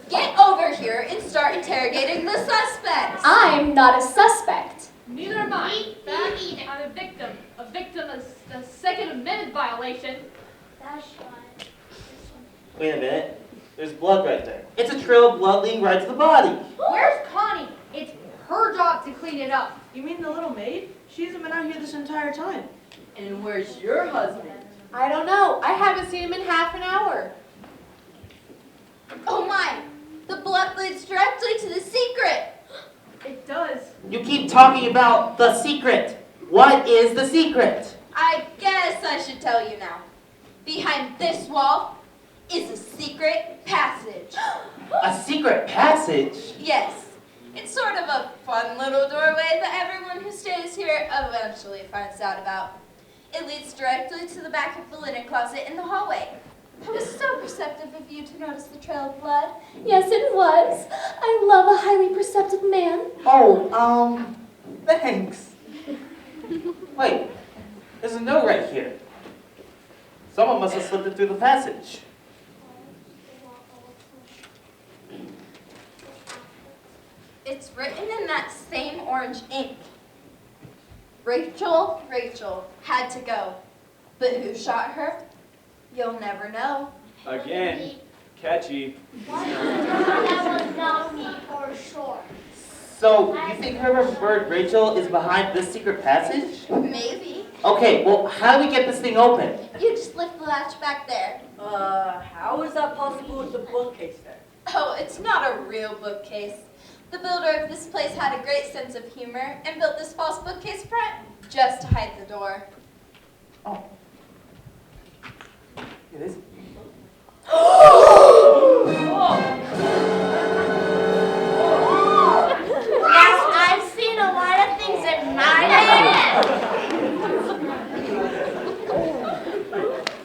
Get over here and start interrogating the suspects. I'm not a suspect. Neither am I. In fact, I'm a victim. A victim of a Second Amendment violation. That's fine. Wait a minute. There's blood right there. It's a trail of blood leading right to the body. Where's Connie? It's her job to clean it up. You mean the little maid? She hasn't been out here this entire time. And where's your husband? I don't know. I haven't seen him in half an hour. Oh my, the blood leads directly to the secret. It does. You keep talking about the secret. What is the secret? I guess I should tell you now. Behind this wall is a secret passage. A secret passage? Yes, It's sort of a fun little doorway that everyone who stays here eventually finds out about. It leads directly to the back of the linen closet in the hallway. It was so perceptive of you to notice the trail of blood. Yes, it was. I love a highly perceptive man. Oh, thanks. Wait, there's a note right here. Someone must have slipped it through the passage. It's written in that same orange ink. Rachel had to go. But who shot her? You'll never know. Again, catchy. That was not me, for sure. So, you think whoever murdered Rachel is behind this secret passage? Maybe. Okay, well, how do we get this thing open? You just lift the latch back there. How is that possible with the bookcase there? Oh, it's not a real bookcase. The builder of this place had a great sense of humor and built this false bookcase front just to hide the door. Oh. It is. Yes, I've seen a lot of things in my day.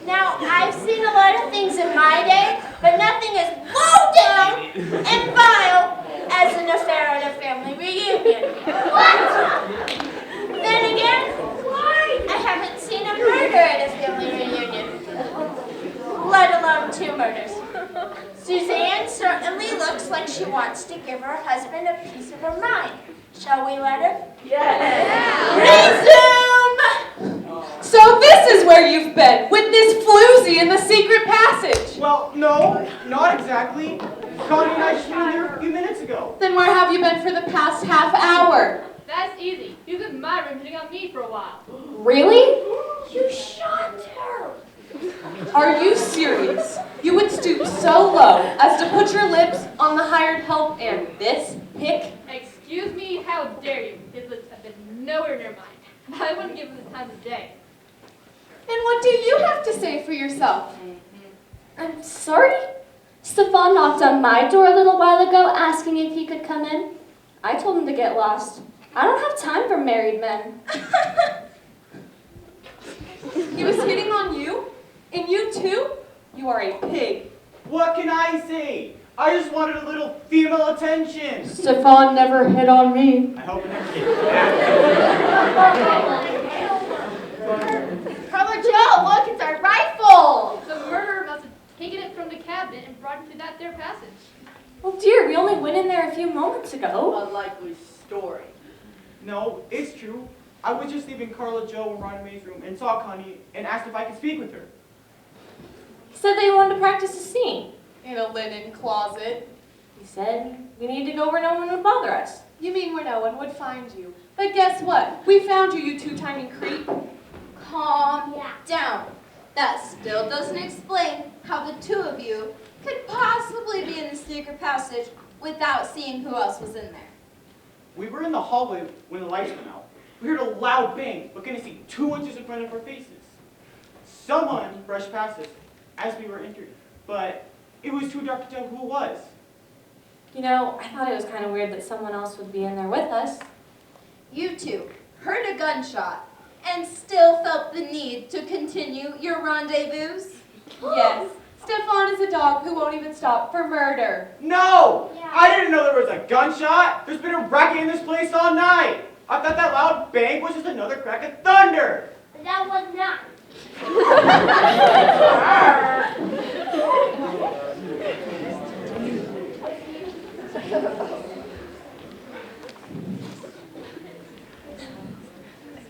Now, I've seen a lot of things in my day, but nothing as low down and vile as an affair at a family reunion. What? Then again, I haven't seen a murder at a family reunion, let alone 2 murders. Suzanne certainly looks like she wants to give her husband a piece of her mind. Shall we let her? Resume! So this is where you've been, with this floozy in the secret passage. Well, no, not exactly. Connie and I just went in there a few minutes ago. Then where have you been for the past half hour? That's easy. You was in my room hitting on me for a while. Really? You shot her! Are you serious? You would stoop so low as to put your lips on the hired help and this hick? Excuse me, how dare you? His lips have been nowhere near mine. I wouldn't give him the time of day. And what do you have to say for yourself? I'm sorry? Stefan knocked on my door a little while ago asking if he could come in. I told him to get lost. I don't have time for married men. He was hitting on you? And you too? You are a pig. What can I say? I just wanted a little female attention. Stefan never hit on me. I hope it never gets Brother Joe, look, it's our rifle! The murderer must have taken it from the cabinet and brought it through that there passage. Oh dear, we only went in there a few moments ago. A likely story. No, it's true. I was just leaving Carla, Joe, and Ron May's room and saw Connie and asked if I could speak with her. Said they wanted to practice a scene in a linen closet. He said we need to go where no one would bother us. You mean where no one would find you. But guess what? We found you, you 2 tiny creep. Calm down. That still doesn't explain how the 2 of you could possibly be in the secret passage without seeing who else was in there. We were in the hallway when the lights went out. We heard a loud bang, but couldn't see 2 inches in front of our faces. Someone brushed past us as we were entering, but it was too dark to tell who it was. You know, I thought it was kind of weird that someone else would be in there with us. You 2 heard a gunshot and still felt the need to continue your rendezvous? Yes, Stefan is a dog who won't even stop for murder. No! I didn't know there was a gunshot! There's been a racket in this place all night! I thought that loud bang was just another crack of thunder! That was not.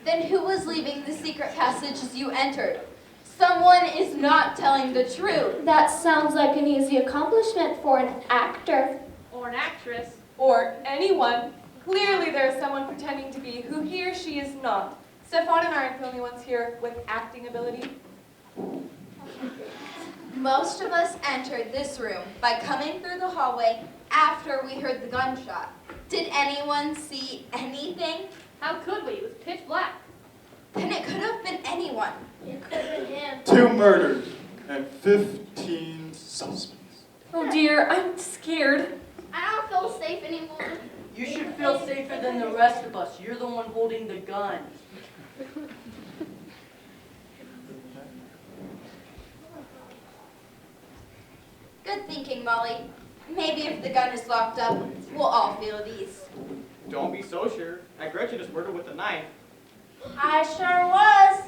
Then who was leaving the secret passage as you entered? Someone is not telling the truth. That sounds like an easy accomplishment for an actor. Or an actress. Or anyone. Clearly there is someone pretending to be who he or she is not. Stefan and I aren't the only ones here with acting ability. Most of us entered this room by coming through the hallway after we heard the gunshot. Did anyone see anything? How could we? It was pitch black. Then it could have been anyone. It could have been him. 2 murders and 15 suspects. Oh dear, I'm scared. I don't feel safe anymore. You feel safer than the rest of us. You're the one holding the gun. Good thinking, Molly. Maybe if the gun is locked up, we'll all feel at ease. Don't be so sure. That Gretchen is murdered with a knife. I sure was.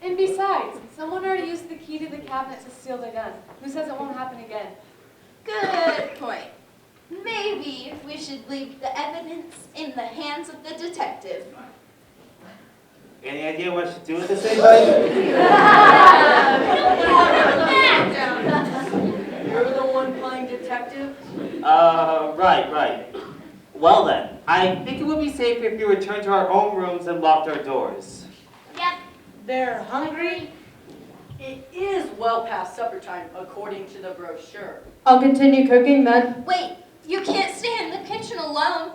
And besides, someone already used the key to the cabinet to steal the gun. Who says it won't happen again? Good point. Maybe we should leave the evidence in the hands of the detective. Any idea what I should do with this, anybody? You're the one playing detective? Right. Well then, I think it would be safer if we returned to our own rooms and locked our doors. Yep. They're hungry. It is well past supper time, according to the brochure. I'll continue cooking then. Wait, you can't stay in the kitchen alone.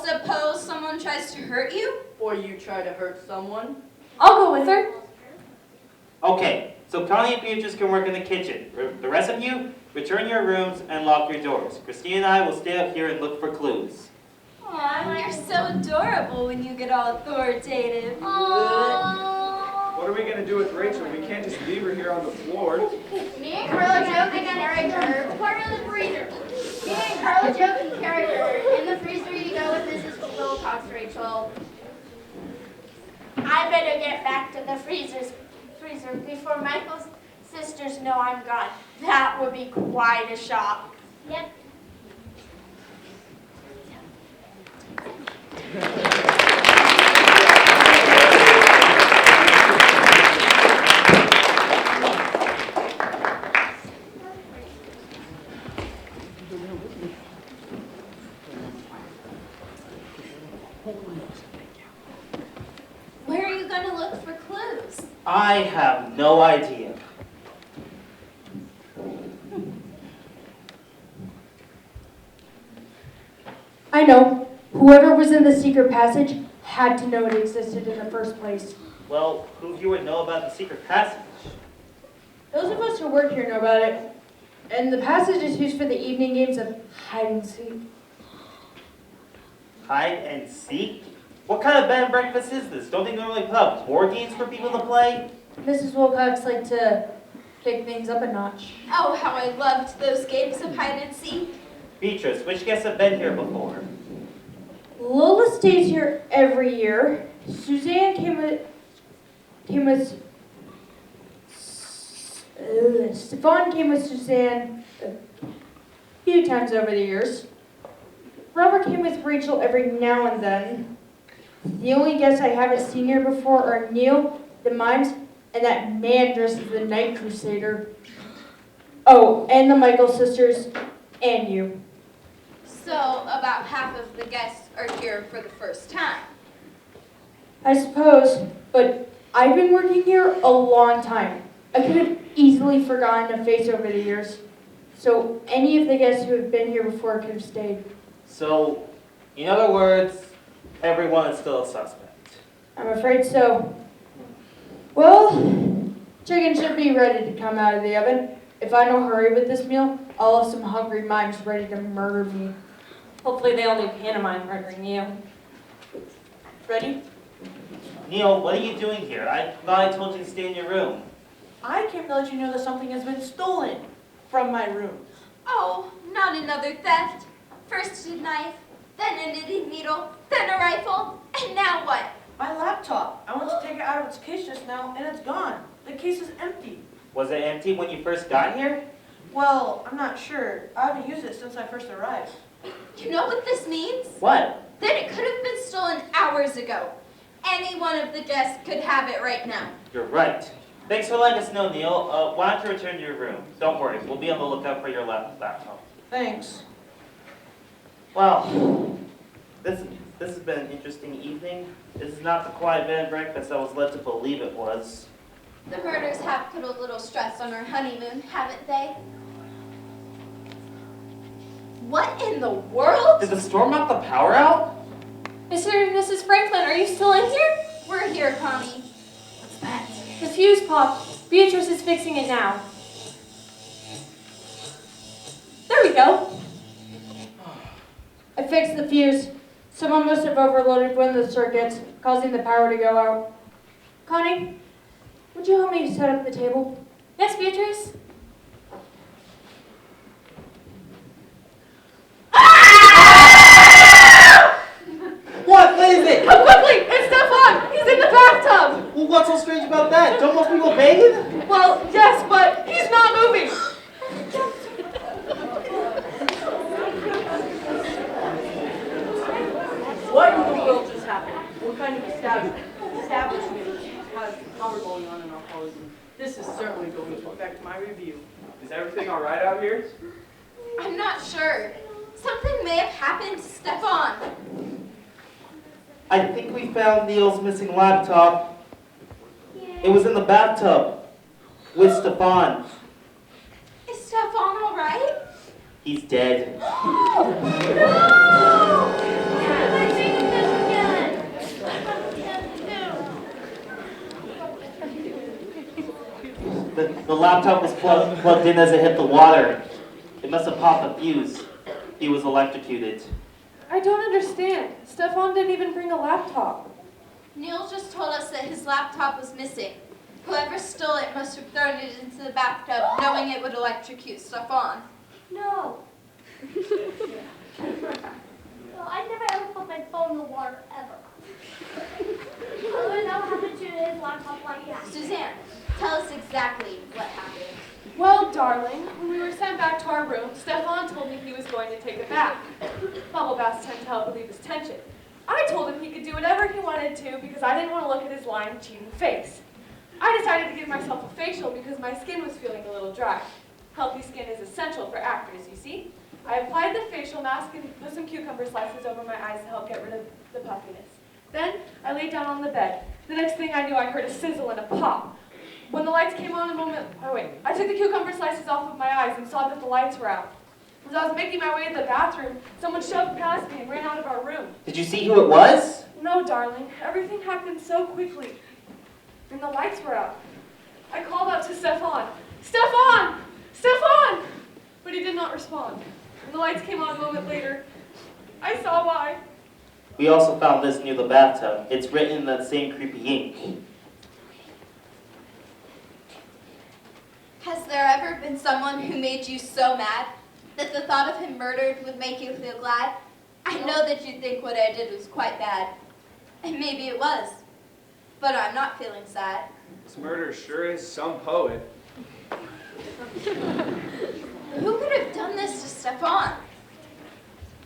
Suppose someone tries to hurt you? Or you try to hurt someone? I'll go with her. Okay, so Connie and Beatrice can work in the kitchen. The rest of you, return your rooms and lock your doors. Christine and I will stay up here and look for clues. Aw, you're so adorable when you get all authoritative. What are we going to do with Rachel? We can't just leave her here on the floor. Me and Carla Joe can carry her part of the freezer. Me and Carla Joe can carry her. In the freezer you go with Mrs. Wilcox, Rachel. I better get back to the freezer before Michael's sisters know I'm gone. That would be quite a shock. Yep. Where are you going to look for clues? I have no idea. I know. Whoever was in the secret passage had to know it existed in the first place. Well, who here would know about the secret passage? Those of us who work here know about it. And the passage is used for the evening games of hide and seek. Hide and seek? What kind of bed and breakfast is this? Don't they normally put up board games for people to play? Mrs. Wilcox liked to kick things up a notch. Oh, how I loved those games of hide and seek. Beatrice, which guests have been here before? Lola stays here every year. Suzanne came with Stefan came with Suzanne a few times over the years. Robert came with Rachel every now and then. The only guests I haven't seen here before are Neil, the mimes, and that man dressed as the Night Crusader. Oh, and the Michael sisters, and you. So about half of the guests are here for the first time. I suppose, but I've been working here a long time. I could have easily forgotten a face over the years. So any of the guests who have been here before could have stayed. So, in other words, everyone is still a suspect. I'm afraid so. Well, chicken should be ready to come out of the oven. If I don't hurry with this meal, I'll have some hungry mimes ready to murder me. Hopefully they only pantomime murdering you. Ready? Neil, what are you doing here? I thought I told you to stay in your room. I came to let you know that something has been stolen from my room. Oh, not another theft. First a knife, then a knitting needle, then a rifle, and now what? My laptop. I went to take it out of its case just now, and it's gone. The case is empty. Was it empty when you first got here? Well, I'm not sure. I haven't used it since I first arrived. You know what this means? What? That it could have been stolen hours ago. Any one of the guests could have it right now. You're right. Thanks for letting us know, Neil. Why don't you return to your room? Don't worry, we'll be on the lookout for your laptop. Thanks. Well, this has been an interesting evening. This is not the quiet bed and breakfast I was led to believe it was. The murders have put a little stress on our honeymoon, haven't they? What in the world? Did the storm knock the power out? Mr. and Mrs. Franklin, are you still in here? We're here, Connie. What's that? The fuse popped. Beatrice is fixing it now. There we go. I fixed the fuse. Someone must have overloaded one of the circuits, causing the power to go out. Connie, would you help me set up the table? Yes, Beatrice? What? What is it? Come quickly! It's Stefan! He's in the bathtub! Well, what's so strange about that? Don't most people bathe? Well, yes, but he's not moving! What in the world just happened? What kind of establishment has power going on in our college? This is certainly going to affect my review. Is everything all right out here? I'm not sure. Something may have happened to Stefan. I think we found Neil's missing laptop. It was in the bathtub with Stefan. Is Stefan all right? He's dead. The laptop was plugged in as it hit the water. It must have popped a fuse. He was electrocuted. I don't understand. Stefan didn't even bring a laptop. Neil just told us that his laptop was missing. Whoever stole it must have thrown it into the bathtub, knowing it would electrocute Stefan. No. No, I never ever put my phone in the water, ever. I don't know what happened to his laptop like that. Suzanne, tell us exactly what happened. Well, darling, when we were sent back to our room, Stefan told me he was going to take a bath. Bubble baths tend to help relieve his tension. I told him he could do whatever he wanted to because I didn't want to look at his lying, cheating face. I decided to give myself a facial because my skin was feeling a little dry. Healthy skin is essential for actors, you see. I applied the facial mask and put some cucumber slices over my eyes to help get rid of the puffiness. Then I laid down on the bed. The next thing I knew, I heard a sizzle and a pop. When the lights came on I took the cucumber slices off of my eyes and saw that the lights were out. As I was making my way to the bathroom, someone shoved past me and ran out of our room. Did you see who it was? No, darling. Everything happened so quickly. And the lights were out. I called out to Stefan. Stefan! Stefan! But he did not respond. When the lights came on a moment later, I saw why. We also found this near the bathtub. It's written in that same creepy ink. Has there ever been someone who made you so mad that the thought of him murdered would make you feel glad? I know that you think what I did was quite bad. And maybe it was. But I'm not feeling sad. This murder sure is some poet. Who could have done this to Stefan?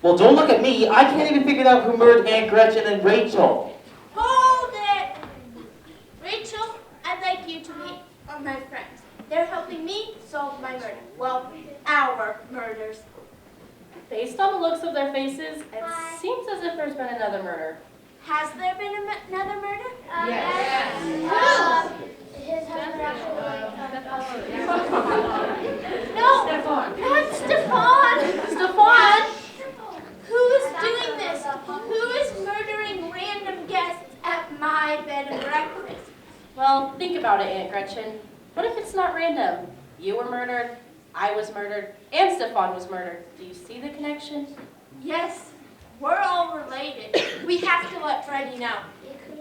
Well, don't look at me. I can't even figure out who murdered Aunt Gretchen and Rachel. Hold it! Rachel, I'd like you to meet my friends. They're helping me solve my murder. Well, our murders. Based on the looks of their faces, it seems as if there's been another murder. Has there been another murder? Yes. His husband No, Stefan. not Stefan. Stefan! Who is doing this? Who is murdering random guests at my bed and breakfast? Well, think about it, Aunt Gretchen. What if it's not random? You were murdered, I was murdered, and Stefan was murdered. Do you see the connection? Yes, we're all related. We have to let Freddie know.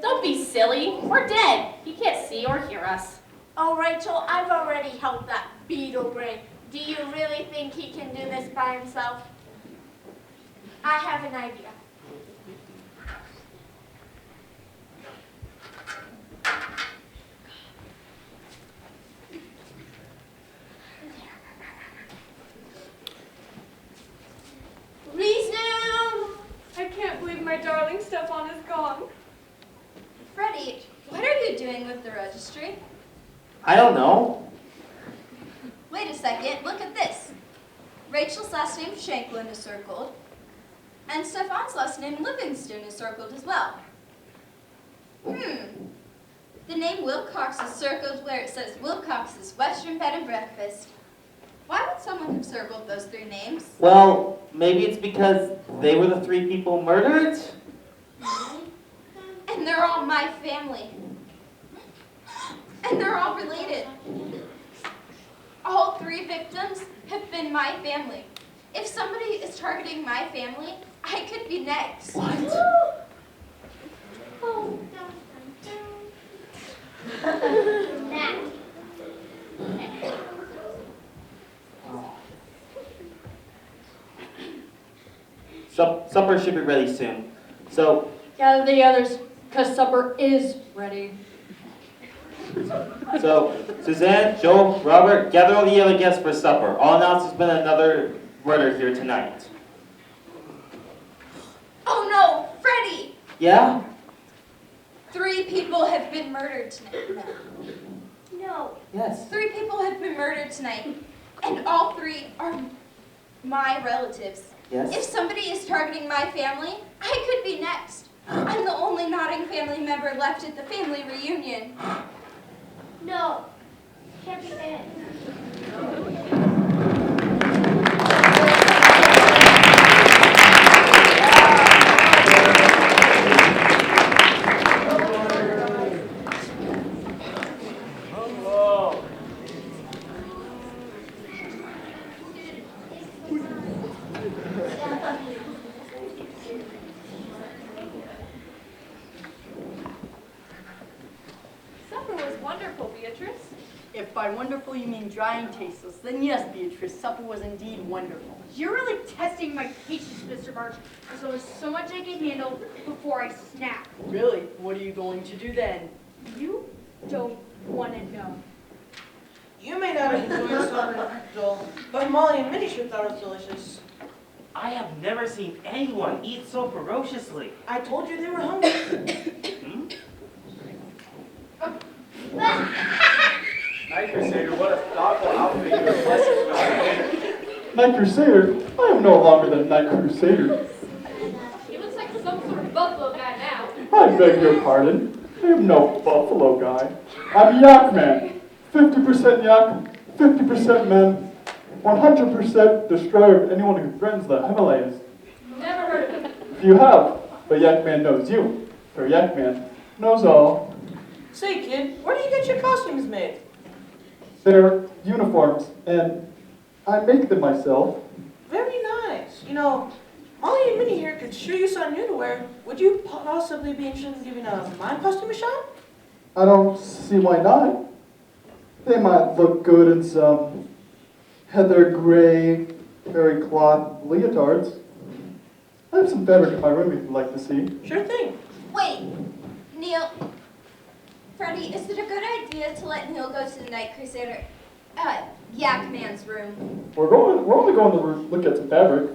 Don't be silly. We're dead. He can't see or hear us. Oh, Rachel, I've already helped that beetle brain. Do you really think he can do this by himself? I have an idea. Resume! I can't believe my darling Stefan is gone. Freddie, what are you doing with the registry? I don't know. Wait a second, look at this. Rachel's last name Shanklin is circled, and Stefan's last name Livingston is circled as well. The name Wilcox is circled where it says Wilcox's Western Bed and Breakfast. Why would someone have circled those three names? Well, maybe it's because they were the three people murdered? And they're all my family. And they're all related. All three victims have been my family. If somebody is targeting my family, I could be next. What? Oh, Supper should be ready soon. So, Gather the others, because supper is ready. Suzanne, Joel, Robert, gather all the other guests for supper. I'll announce there's been another murder here tonight. Oh no, Freddie! Yeah? 3 people have been murdered tonight. No. Yes. 3 people have been murdered tonight, and all 3 are my relatives. Yes? If somebody is targeting my family, I could be next. I'm the only Notting family member left at the family reunion. no. Can't be it. Supper was wonderful, Beatrice. If by wonderful you mean dry and tasteless, then yes, Beatrice, supper was indeed wonderful. You're really testing my patience, Mr. March. There's only so much I can handle before I snap. Really? What are you going to do then? You don't want to know. You may not have enjoyed supper, Joel, but Molly and Minnie sure thought it was delicious. I have never seen anyone eat so ferociously. I told you they were hungry. Hmm? Night Crusader, what a thoughtful outfit you have blessed with. Night Crusader? I am no longer the Night Crusader. He looks like some sort of buffalo guy now. I beg your pardon. I am no buffalo guy. I'm Yak Man. 50% yak, 50% man, 100% destroyer of anyone who threatens the Himalayas. Never heard of him. You have, but Yak Man knows you. For Yak Man knows all. Say, kid, where do you get your costumes made? They're uniforms, and I make them myself. Very nice. You know, Molly and Minnie here could sure use some new to wear. Would you possibly be interested in giving my costume a shot? I don't see why not. They might look good in some heather gray, fairy cloth leotards. I have some fabric in my room if you'd like to see. Sure thing. Wait, Neil. Freddie, is it a good idea to let Neil go to the Night Crusader, Yak Man's room? We're only going to look at some fabric.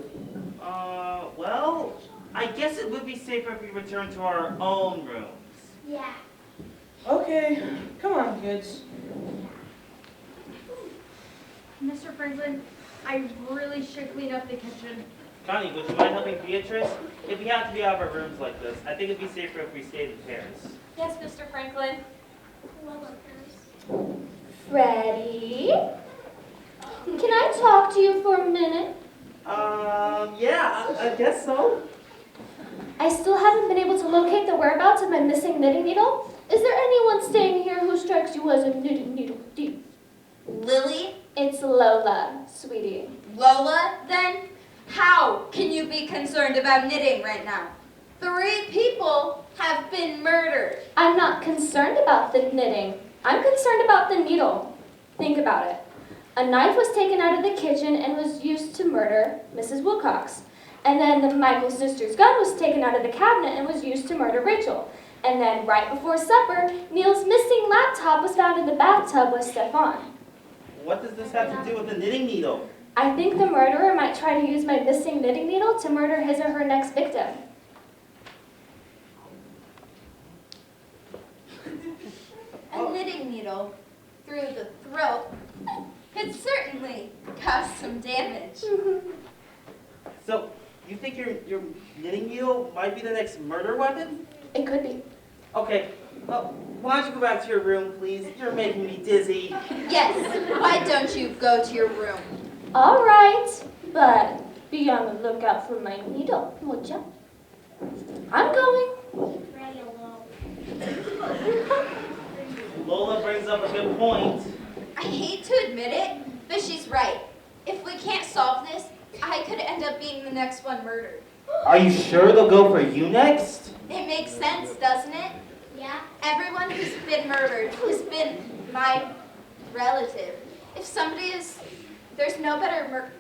Well, I guess it would be safer if we return to our own rooms. Yeah. Okay, come on, kids. Mr. Franklin, I really should clean up the kitchen. Connie, would you mind helping Beatrice? If we have to be out of our rooms like this, I think it'd be safer if we stayed in pairs. Yes, Mr. Franklin. Freddie? Can I talk to you for a minute? Yeah, I guess so. I still haven't been able to locate the whereabouts of my missing knitting needle. Is there anyone staying here who strikes you as a knitting needle thief? Lily? It's Lola, sweetie. Lola, then? How can you be concerned about knitting right now? 3 people have been murdered. I'm not concerned about the knitting. I'm concerned about the needle. Think about it. A knife was taken out of the kitchen and was used to murder Mrs. Wilcox. And then the Michael sister's gun was taken out of the cabinet and was used to murder Rachel. And then right before supper, Neil's missing laptop was found in the bathtub with Stefan. What does this have to do with the knitting needle? I think the murderer might try to use my missing knitting needle to murder his or her next victim. A knitting needle through the throat could certainly cause some damage. So, you think your knitting needle might be the next murder weapon? It could be. Okay, well, why don't you go back to your room, please? You're making me dizzy. Yes, why don't you go to your room? All right, but be on the lookout for my needle, would ya? I'm going. Lola brings up a good point. I hate to admit it, but she's right. If we can't solve this, I could end up being the next one murdered. Are you sure they'll go for you next? It makes sense, doesn't it? Yeah. Everyone who's been murdered has been my relative. If there's no better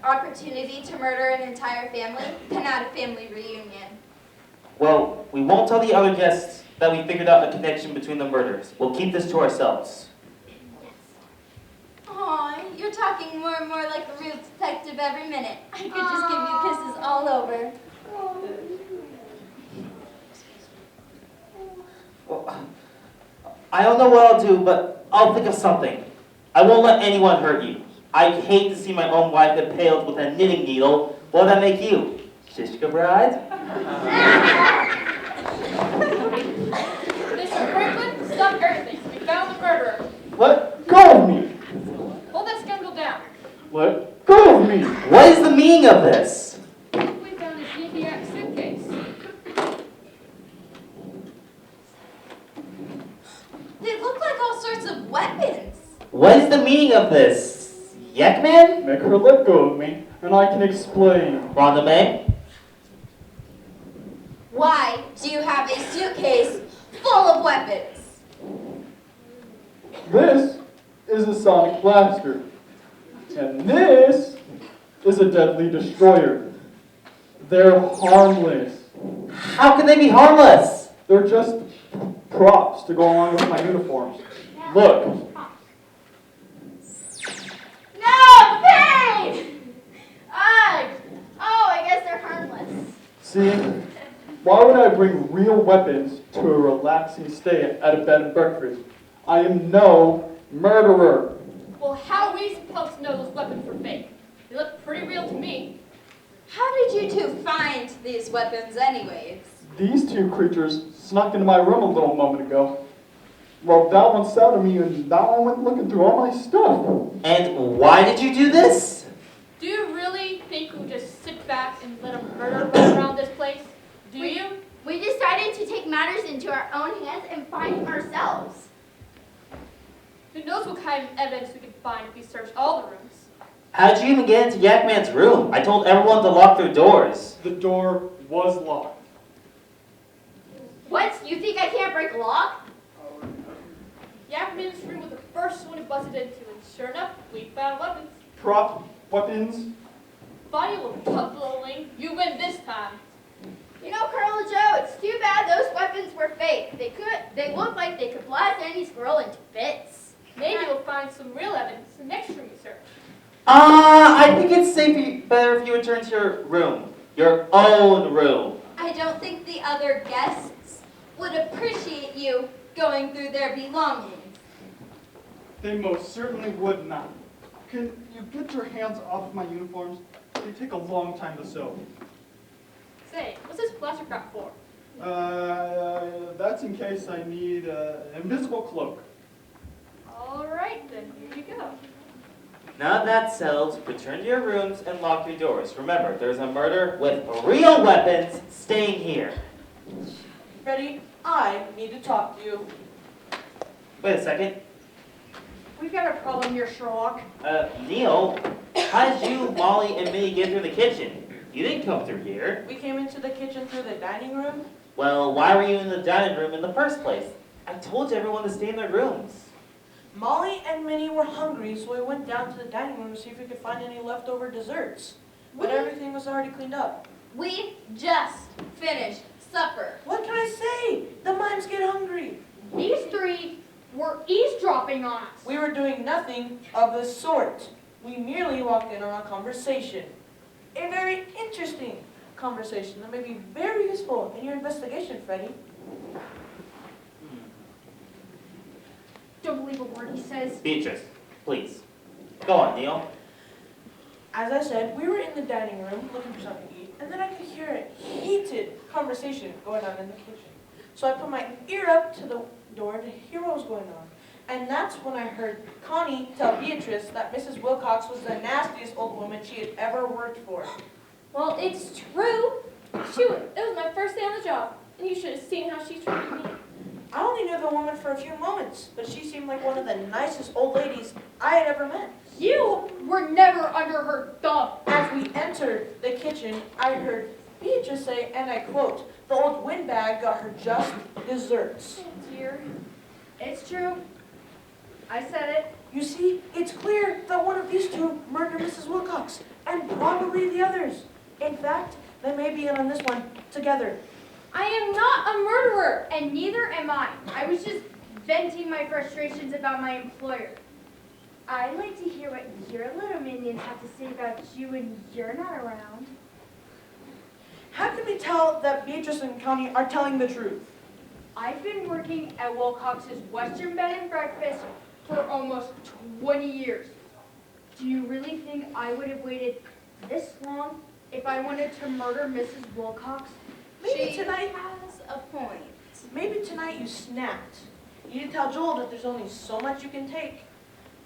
opportunity to murder an entire family than at a family reunion. Well, we won't tell the other guests that we figured out a connection between the murders. We'll keep this to ourselves. Aw, you're talking more and more like a real detective every minute. I could just give you kisses all over. Well, I don't know what I'll do, but I'll think of something. I won't let anyone hurt you. I hate to see my own wife impaled with a knitting needle. What'll that make you? Shishka bride? Mr. Franklin, stop everything. We found the murderer. Let go of me! Hold that scoundrel down. Let go of me! What is the meaning of this? We found his Yindiak suitcase. They look like all sorts of weapons. What is the meaning of this? Yakman? Make her let go of me, and I can explain. Rhonda May? Why do you have a suitcase full of weapons? This is a sonic blaster, and this is a deadly destroyer. They're harmless. How can they be harmless? They're just props to go along with my uniforms. Look, No, pain! Ugh. Oh, I guess they're harmless. see, why would I bring real weapons to a relaxing stay at a bed and breakfast? I am no murderer. Well, how are we supposed to know those weapons were fake? They look pretty real to me. How did you two find these weapons anyways? These two creatures snuck into my room a little moment ago. Well, that one sat at me, and that one went looking through all my stuff. And why did you do this? Do you really think we'll just sit back and let a murderer run around this place? Do you? We decided to take matters into our own hands and find ourselves. Who knows what kind of evidence we could find if we search all the rooms? How'd you even get into Yakman's room? I told everyone to lock their doors. The door was locked. What? You think I can't break a lock? Yakman's room was the first one who busted into, and sure enough, we found weapons. Prop weapons. Fine, you little tough little wing. You win this time. You know, Colonel Joe, it's too bad those weapons were fake. They look like they could blast any squirrel into bits. Maybe we'll find some real evidence the next room we search. I think it's better if you return to your room. Your own room. I don't think the other guests would appreciate you going through their belongings. They most certainly would not. Can you get your hands off of my uniforms? They take a long time to sew. Say, what's this blaster crap for? That's in case I need an invisible cloak. All right, then. Here you go. Now that's settled, return to your rooms and lock your doors. Remember, there's a murder with real weapons staying here. Freddie, I need to talk to you. Wait a second. We've got a problem here, Sherlock. Neil, how did you, Molly, and Minnie get through the kitchen? You didn't come through here. We came into the kitchen through the dining room. Well, why were you in the dining room in the first place? I told everyone to stay in their rooms. Molly and Minnie were hungry, so we went down to the dining room to see if we could find any leftover desserts. But everything was already cleaned up. We just finished supper. What can I say? The mimes get hungry. These three were eavesdropping on us. We were doing nothing of the sort. We merely walked in on a conversation. A very interesting conversation that may be very useful in your investigation, Freddie. Don't believe a word he says. Beatrice, please. Go on, Neil. As I said, we were in the dining room looking for something to eat, and then I could hear a heated conversation going on in the kitchen. So I put my ear up to the door to hear what was going on. And that's when I heard Connie tell Beatrice that Mrs. Wilcox was the nastiest old woman she had ever worked for. Well, it's true. Shoot, it was my first day on the job, and you should have seen how she treated me. I only knew the woman for a few moments, but she seemed like one of the nicest old ladies I had ever met. You were never under her thumb. As we entered the kitchen, I heard Beatrice say, and I quote, "The old windbag got her just desserts." Dear, it's true. I said it. You see, it's clear that one of these two murdered Mrs. Wilcox, and probably the others. In fact, they may be in on this one together. I am not a murderer, and neither am I. I was just venting my frustrations about my employer. I'd like to hear what your little minions have to say about you when you're not around. How can we tell that Beatrice and Connie are telling the truth? I've been working at Wilcox's Western Bed and Breakfast for almost 20 years. Do you really think I would have waited this long if I wanted to murder Mrs. Wilcox? Maybe She tonight, has a point. maybe tonight you snapped. You need to tell Joel that there's only so much you can take.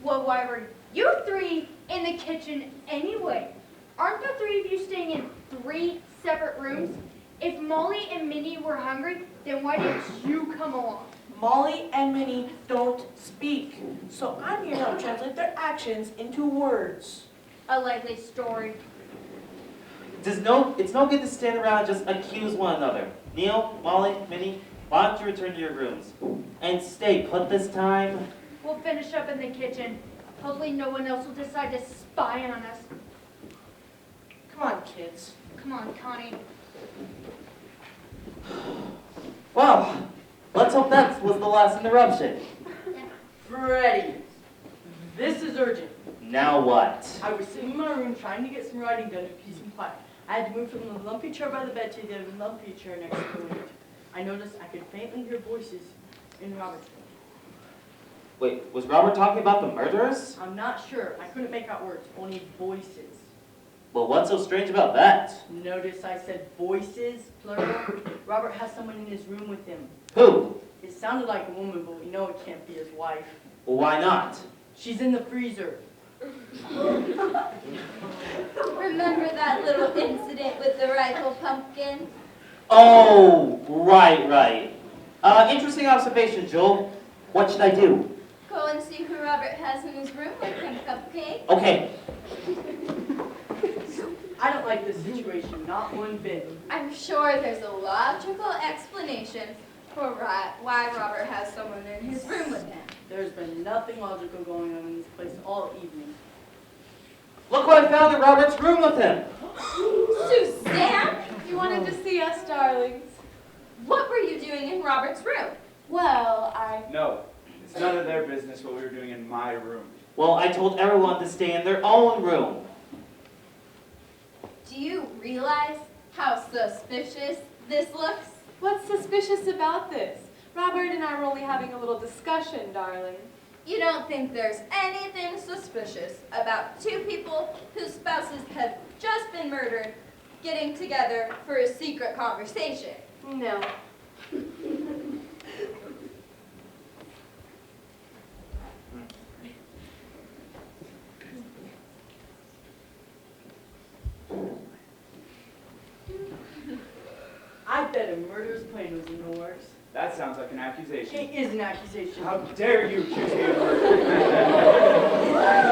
Well, why were you three in the kitchen anyway? Aren't the three of you staying in 3 separate rooms? If Molly and Minnie were hungry, then why didn't you come along? Molly and Minnie don't speak, so I'm here to translate their actions into words. A likely story. It's no good to stand around and just accuse one another. Neil, Molly, Minnie, why don't you return to your rooms? And stay put this time. We'll finish up in the kitchen. Hopefully no one else will decide to spy on us. Come on, kids. Come on, Connie. Well, let's hope that was the last interruption. Freddie, this is urgent. Now what? I was sitting in my room trying to get some writing done in peace and quiet. I had to move from the lumpy chair by the bed to the lumpy chair next to the window. I noticed I could faintly hear voices in Robert's room. Wait, was Robert talking about the murderers? I'm not sure. I couldn't make out words, only voices. Well, what's so strange about that? Notice I said voices, plural. Robert has someone in his room with him. Who? It sounded like a woman, but we know it can't be his wife. Well, why not? She's in the freezer. Remember that little incident with the rifle pumpkin? Oh, right. Interesting observation, Joel. What should I do? Go and see who Robert has in his room with him, Cupcake. Okay. I don't like this situation, not one bit. I'm sure there's a logical explanation for why Robert has someone in his room with him. There's been nothing logical going on in this place all evening. Look what I found in Robert's room with him. Suzanne? You wanted to see us, darlings. What were you doing in Robert's room? Well, No, it's none of their business what we were doing in my room. Well, I told everyone to stay in their own room. Do you realize how suspicious this looks? What's suspicious about this? Robert and I were only having a little discussion, darling. You don't think there's anything suspicious about two people whose spouses have just been murdered getting together for a secret conversation? No. I bet a murderous plan was in the works. That sounds like an accusation. It is an accusation. How dare you accuse me of murder?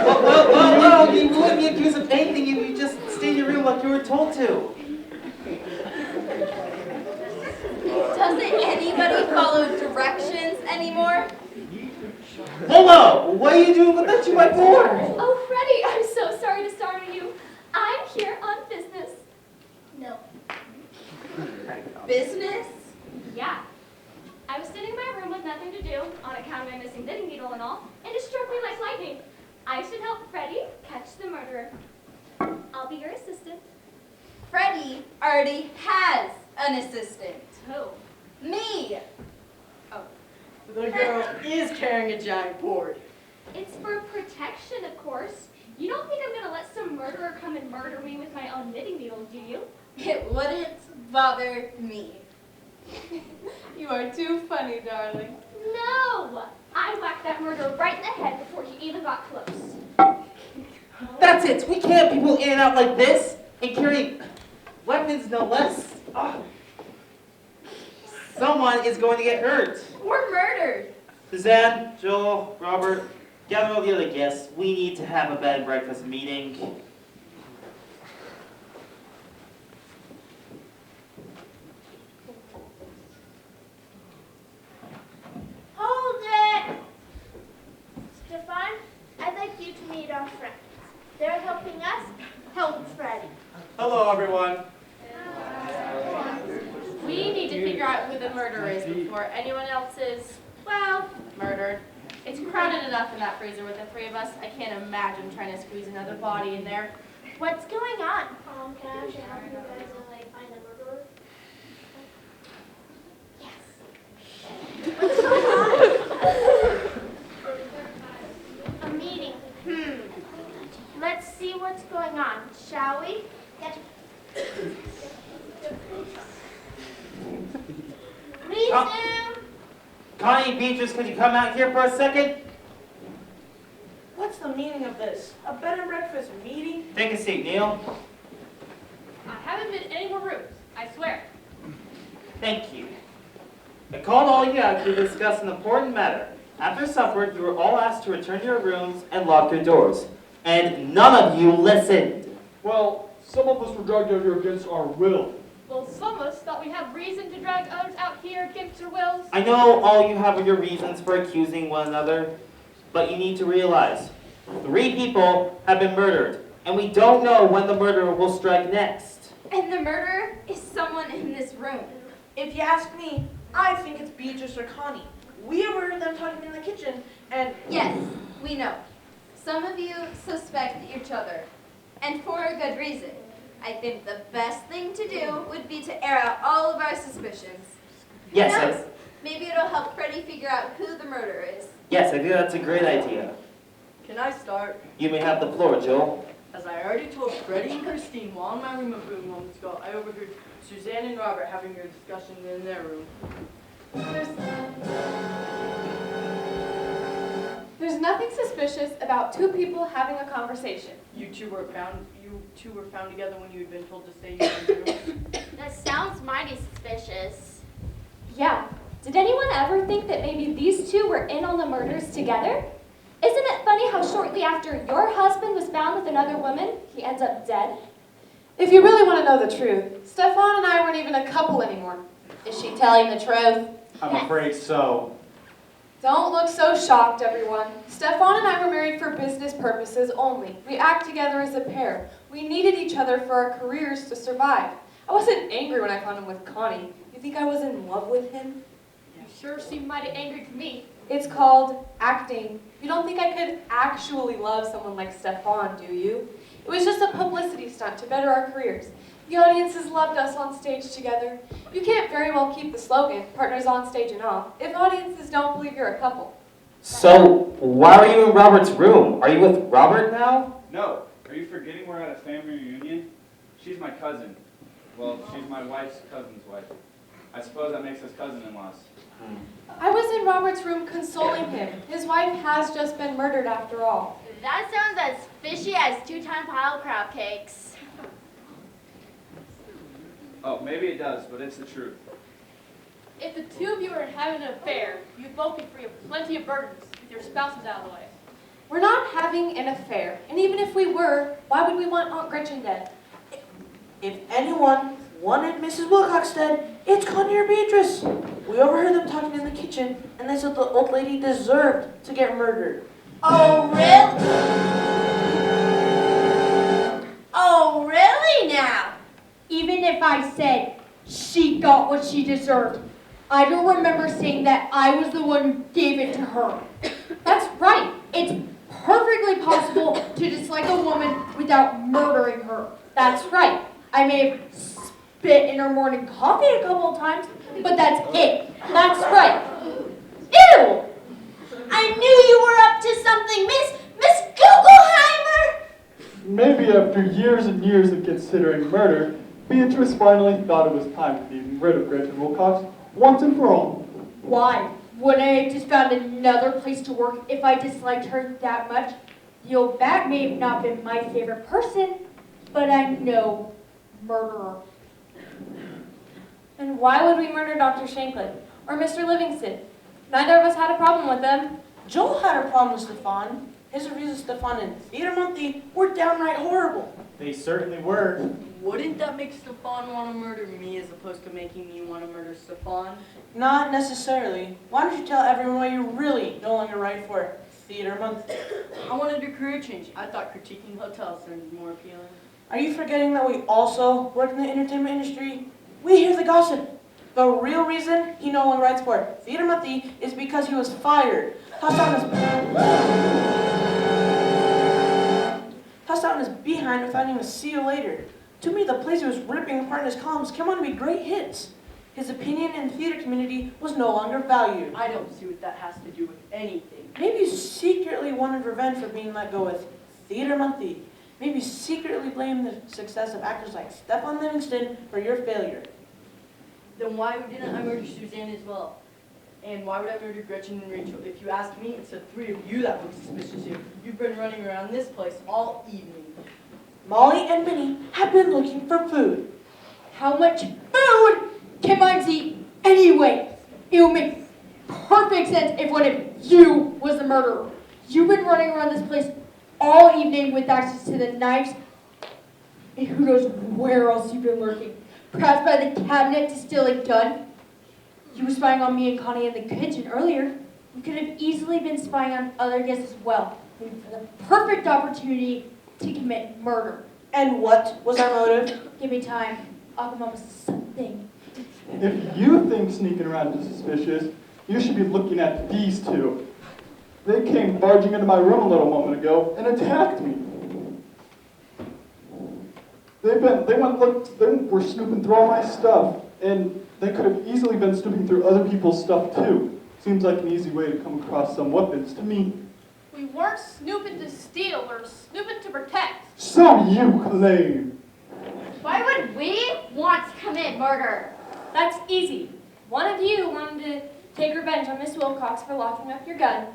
Well, you wouldn't be accused of anything if you just stay in your room like you were told to. Doesn't anybody follow directions anymore? Hello! What are you doing with that 2x4? Oh, Freddie, I'm so sorry to startle you. I'm here on business. No. Business? Yeah. I was sitting in my room with nothing to do, on account of my missing knitting needle and all, and it struck me like lightning. I should help Freddie catch the murderer. I'll be your assistant. Freddie already has an assistant. Who? Me! The girl is carrying a giant board. It's for protection, of course. You don't think I'm gonna let some murderer come and murder me with my own knitting needle, do you? It wouldn't bother me. You are too funny, darling. No! I whacked that murderer right in the head before he even got close. That's it. We can't have people in and out like this and carry weapons, no less. Someone is going to get hurt. We're murdered. Suzanne, Joel, Robert, Gather all the other guests. We need to have a bed and breakfast meeting. Hold it! Stefan, I'd like you to meet our friends. They're helping us help Freddie. Hello, everyone. We need to figure out who the murderer is before anyone else is, well, murdered. It's crowded enough in that freezer with the three of us. I can't imagine trying to squeeze another body in there. What's going on? Can I actually help you guys find the murderer? Yes. What's going on? A meeting. Let's see what's going on, shall we? Yes. Resume. Connie, Beatrice, could you come out here for a second? What's the meaning of this? A bed and breakfast meeting? Take a seat, Neil. I haven't been in any more rooms, I swear. Thank you. I called all you out to discuss an important matter. After supper, you were all asked to return to your rooms and lock your doors. And none of you listened. Well, some of us were dragged out here against our will. Well, some of us thought we had reason to drag others out here against their wills. I know all you have are your reasons for accusing one another, but you need to realize 3 people have been murdered, and we don't know when the murderer will strike next. And the murderer is someone in this room. If you ask me, I think it's Beatrice or Connie. We overheard them talking in the kitchen, and Yes, we know. Some of you suspect each other, and for a good reason. I think the best thing to do would be to air out all of our suspicions. Yes, Who knows? Maybe it'll help Freddie figure out who the murderer is. yes, I think that's a great idea. Can I start? You may have the floor, Joel. As I already told Freddie and Christine while in my room a few moments ago, I overheard Suzanne and Robert having a discussion in their room. There's nothing suspicious about 2 people having a conversation. You two were found together when you had been told to stay in your room. That sounds mighty suspicious. Yeah. Did anyone ever think that maybe these 2 were in on the murders together? Isn't it funny how shortly after your husband was found with another woman, he ends up dead? If you really want to know the truth, Stefan and I weren't even a couple anymore. Is she telling the truth? I'm afraid so. Don't look so shocked, everyone. Stefan and I were married for business purposes only. We act together as a pair. We needed each other for our careers to survive. I wasn't angry when I found him with Connie. You think I was in love with him? You sure seem mighty angry to me. It's called acting. You don't think I could actually love someone like Stefan, do you? It was just a publicity stunt to better our careers. The audiences loved us on stage together. You can't very well keep the slogan, partners on stage and off, if audiences don't believe you're a couple. So, why are you in Robert's room? Are you with Robert now? No. Are you forgetting we're at a family reunion? She's my cousin. Well, she's my wife's cousin's wife. I suppose that makes us cousin-in-laws. I was in Robert's room consoling him. His wife has just been murdered after all. That sounds as fishy as 2-time pile crab cakes. Oh, maybe it does, but it's the truth. If the 2 of you are having an affair, you'd both be free of plenty of burdens with your spouses out of the way. We're not having an affair, and even if we were, why would we want Aunt Gretchen dead? if anyone wanted Mrs. Wilcox dead, it's Connie or Beatrice. We overheard them talking in the kitchen, and they said the old lady deserved to get murdered. Oh, really? Oh, really now? Even if I said she got what she deserved, I don't remember saying that I was the one who gave it to her. That's right. It's perfectly possible to dislike a woman without murdering her. That's right. I may have spit in her morning coffee a couple of times, but that's it. That's right. Ew! I knew you were up to something, Miss Gugelheimer! Maybe after years and years of considering murder, Beatrice finally thought it was time to be rid of Gretchen Wilcox once and for all. Why? Wouldn't I have just found another place to work if I disliked her that much? The old bat may have not been my favorite person, but I'm no murderer. And why would we murder Dr. Shanklin or Mr. Livingston? Neither of us had a problem with them. Joel had a problem with Stefan. His reviews of Stefan in Theater Monthly were downright horrible. They certainly were. Wouldn't that make Stefan want to murder me as opposed to making me want to murder Stefan? Not necessarily. Why don't you tell everyone why you really no longer write for Theater Monthly? I wanted a career change. I thought critiquing hotels sounded more appealing. Are you forgetting that we also work in the entertainment industry? We hear the gossip. The real reason he no longer writes for Theater Monthly is because he was fired. Tossed out in his behind without even a see you later. To me, the plays he was ripping apart in his columns came on to be great hits. His opinion in the theater community was no longer valued. I don't see what that has to do with anything. Maybe you secretly wanted revenge for being let go with Theater Monthly. Maybe you secretly blame the success of actors like Stefan Livingston for your failure. Then why didn't I murder Suzanne as well? And why would I murder Gretchen and Rachel? If you ask me, it's the three of you that look suspicious here. You've been running around this place all evening. Molly and Minnie have been looking for food. How much food can mimes eat anyway? It would make perfect sense if one of you was the murderer. You've been running around this place all evening with access to the knives, and who knows where else you've been lurking. Perhaps by the cabinet to steal a gun. You were spying on me and Connie in the kitchen earlier. You could have easily been spying on other guests as well, waiting for the perfect opportunity to commit murder. And what was our motive? Give me time. I'll come up with something. If you think sneaking around is suspicious, you should be looking at these two. They came barging into my room a little moment ago and attacked me. They were snooping through all my stuff, and they could have easily been snooping through other people's stuff too. Seems like an easy way to come across some weapons to me. We weren't snooping to steal, we were snooping to protect. So you claim. Why would we want to commit murder? That's easy. One of you wanted to take revenge on Miss Wilcox for locking up your gun.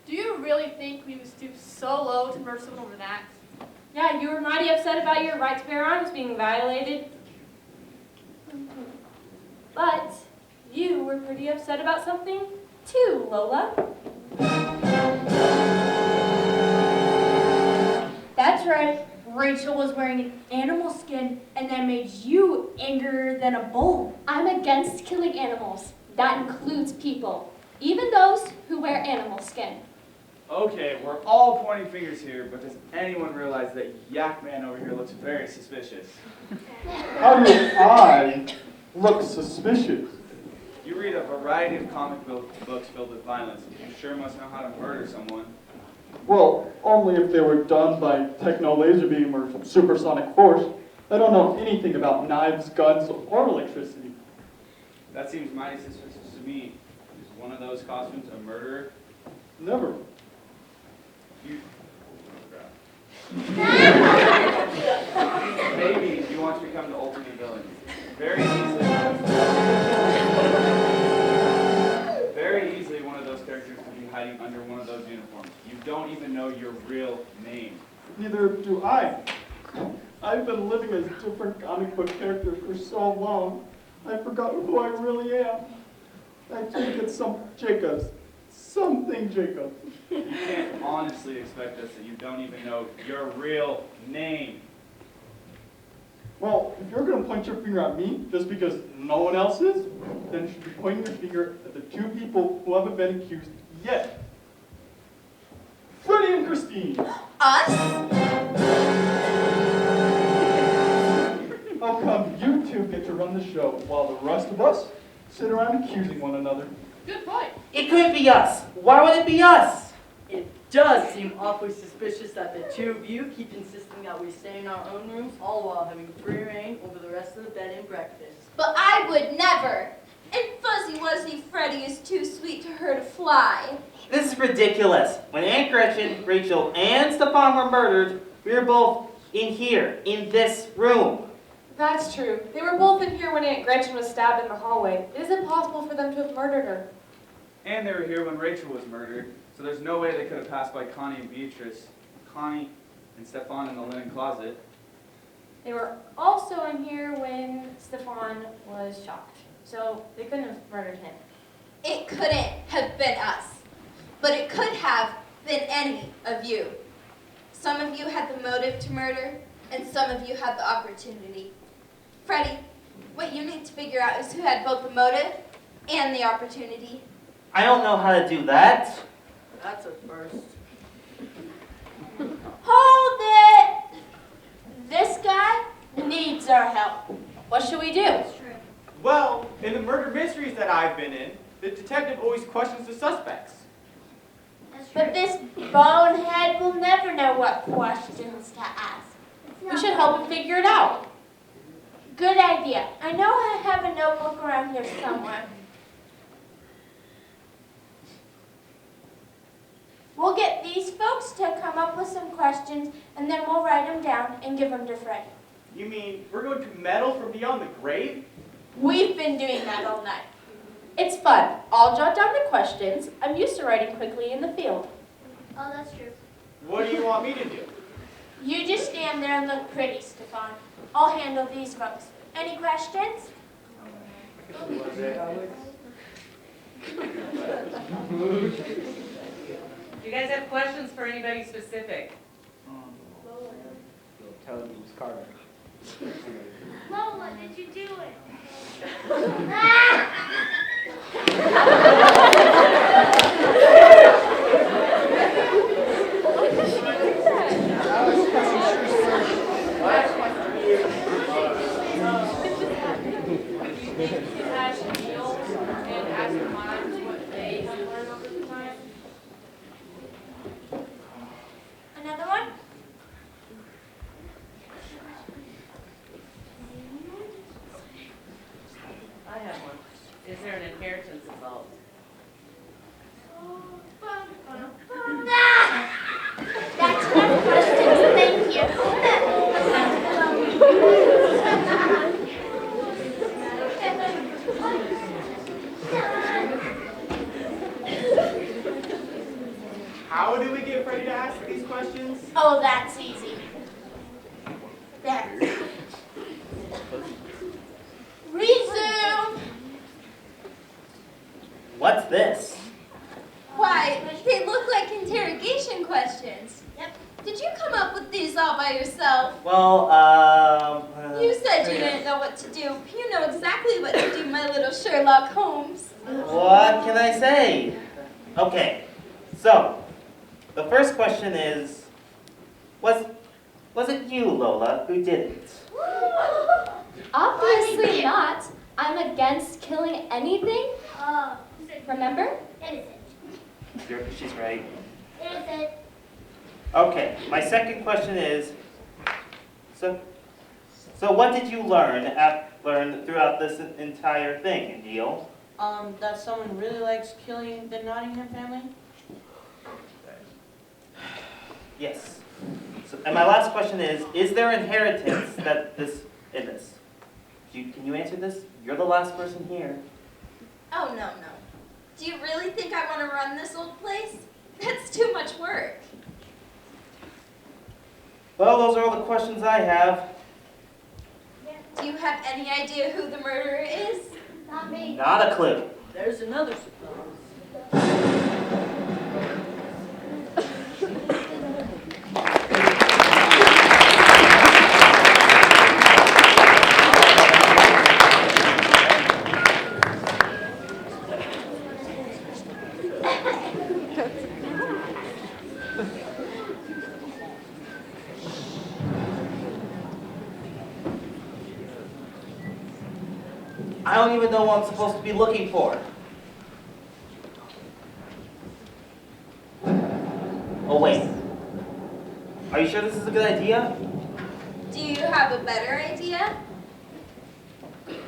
Do you really think we would stoop so low to murder someone with an axe? Yeah, you were mighty upset about your right to bear arms being violated. But you were pretty upset about something too, Lola. That's right. Rachel was wearing an animal skin and that made you angrier than a bull. I'm against killing animals. That includes people, even those who wear animal skin. Okay, we're all pointing fingers here, but does anyone realize that Yak Man over here looks very suspicious? How do I look suspicious? You read a variety of comic books filled with violence. You sure must know how to murder someone. Well, only if they were done by techno-laser beam or supersonic force. I don't know anything about knives, guns, or electricity. That seems mighty suspicious to me. Is one of those costumes a murderer? Never. Maybe you want to become the ultimate villain. Very easily one of those characters could be hiding under one of those uniforms. You don't even know your real name. Neither do I. I've been living as a different comic book character for so long, I've forgotten who I really am. I think it's something Jacobs. You can't honestly expect us that you don't even know your real name. Well, if you're going to point your finger at me just because no one else is, then you should be pointing your finger at the two people who haven't been accused yet. Freddie and Christine. Us? How come you two get to run the show while the rest of us sit around accusing one another? Good point. It couldn't be us. Why would it be us? It does seem awfully suspicious that the two of you keep insisting that we stay in our own rooms, all while having free reign over the rest of the bed and breakfast. But I would never. And Fuzzy Wuzzy Freddy is too sweet to her to fly. This is ridiculous. When Aunt Gretchen, Rachel, and Stefan were murdered, we were both in here, in this room. That's true. They were both in here when Aunt Gretchen was stabbed in the hallway. It isn't possible for them to have murdered her. And they were here when Rachel was murdered, so there's no way they could have passed by Connie and Beatrice, Connie and Stefan in the linen closet. They were also in here when Stefan was shocked. So they couldn't have murdered him. It couldn't have been us. but it could have been any of you. Some of you had the motive to murder, and some of you had the opportunity. Freddie, what you need to figure out is who had both the motive and the opportunity. I don't know how to do that. That's a first. Hold it! This guy needs our help. What should we do? Well, in the murder mysteries that I've been in, the detective always questions the suspects. But this bonehead will never know what questions to ask. We should help him figure it out. Good idea. I know I have a notebook around here somewhere. We'll get these folks to come up with some questions, and then we'll write them down and give them to Freddie. You mean we're going to meddle from beyond the grave? We've been doing that all night. It's fun. I'll jot down the questions. I'm used to writing quickly in the field. Oh, that's true. What do you want me to do? You just stand there and look pretty, Stefan. I'll handle these folks. Any questions? Do you guys have questions for anybody specific? Tell him he was Carter. Lola, did you do it? Another one? I have one. Is there an inheritance involved? That's enough questions, thank you. How do we get Freddie to ask these questions? Oh, that's easy. There. Resume. What's this? Why, they look like interrogation questions. Yep. Did you come up with these all by yourself? Well, You said you didn't know what to do. You know exactly what to do, my little Sherlock Holmes. What can I say? Okay, so the first question is, was it you, Lola, who did it? Obviously not. I'm against killing anything. Remember? She's right. Innocent. Okay, my second question is, so what did you learn throughout this entire thing, Neil? That someone really likes killing the Nottingham family? Yes. So, and my last question is there inheritance in this? Can you answer this? You're the last person here. Oh, no. Do you really think I want to run this old place? That's too much work. Well, those are all the questions I have. Do you have any idea who the murderer is? Not me. Not a clue. There's another surprise. I don't even know what I'm supposed to be looking for. Oh, wait. Are you sure this is a good idea? Do you have a better idea?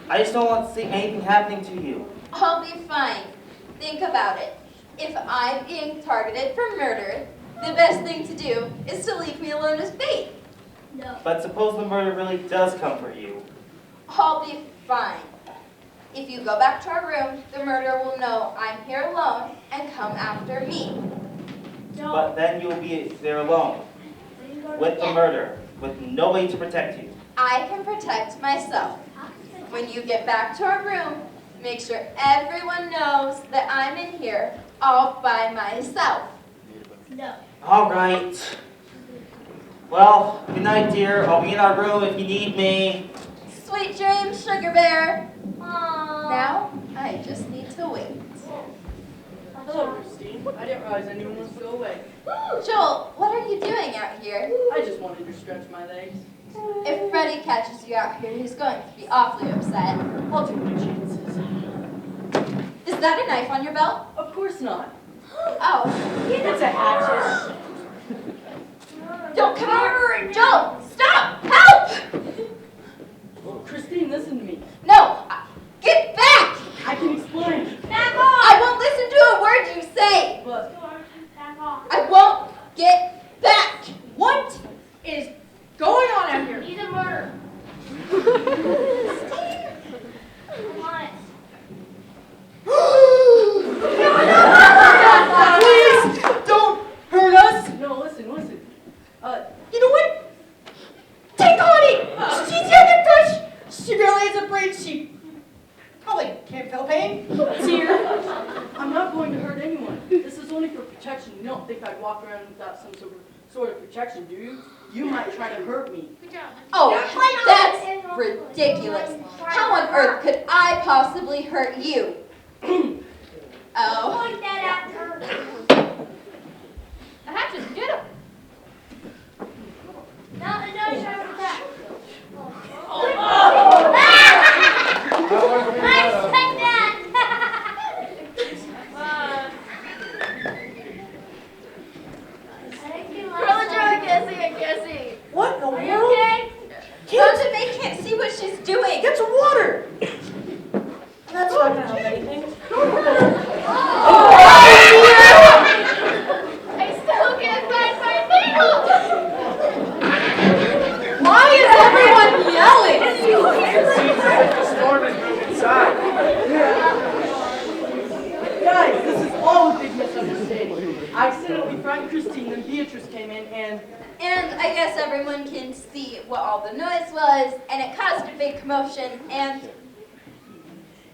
I just don't want to see anything happening to you. I'll be fine. Think about it. If I'm being targeted for murder, the best thing to do is to leave me alone as bait. No. But suppose the murder really does come for you. I'll be fine. If you go back to our room, the murderer will know I'm here alone and come after me. But then you'll be there alone, with the murderer, with nobody to protect you. I can protect myself. When you get back to our room, Make sure everyone knows that I'm in here all by myself. No. All right. Well, good night, dear. I'll be in our room if you need me. Sweet dreams, Sugar Bear. Aww. Now, I just need to wait. Hello, Christine. I didn't realize anyone was still awake. Joel, what are you doing out here? I just wanted to stretch my legs. If Freddie catches you out here, he's going to be awfully upset. I'll take my chances. Is that a knife on your belt? Of course not. Oh. It's a hatchet. Don't come here! Joel, stop! Help! Christine, listen to me. No! Get back! I can explain. Back off! I won't listen to a word you say! But I won't get back! What is going on out here? He's a murderer. Come on. Please don't hurt us. no, listen. You know what? Take Connie. She's here to touch. She barely has a brain. She probably can't feel pain. Dear, I'm not going to hurt anyone. This is only for protection. You don't think I'd walk around without some sort of protection, do you? You might try to hurt me. Oh, that's ridiculous. How on earth could I possibly hurt you? Oh. Point that at her. The hatches, get him. No, sharp attack. Nice, take that. What in the Are you world? okay? Don't they can't see what she's doing? Get some water. That's not gonna help anything. I still can't find my needle. Why is everyone yelling? It seems as if the storm has moved inside. Guys, this is all a big misunderstanding. I accidentally frightened Christine and Beatrice came in and And I guess everyone can see what all the noise was, and it caused a big commotion, and...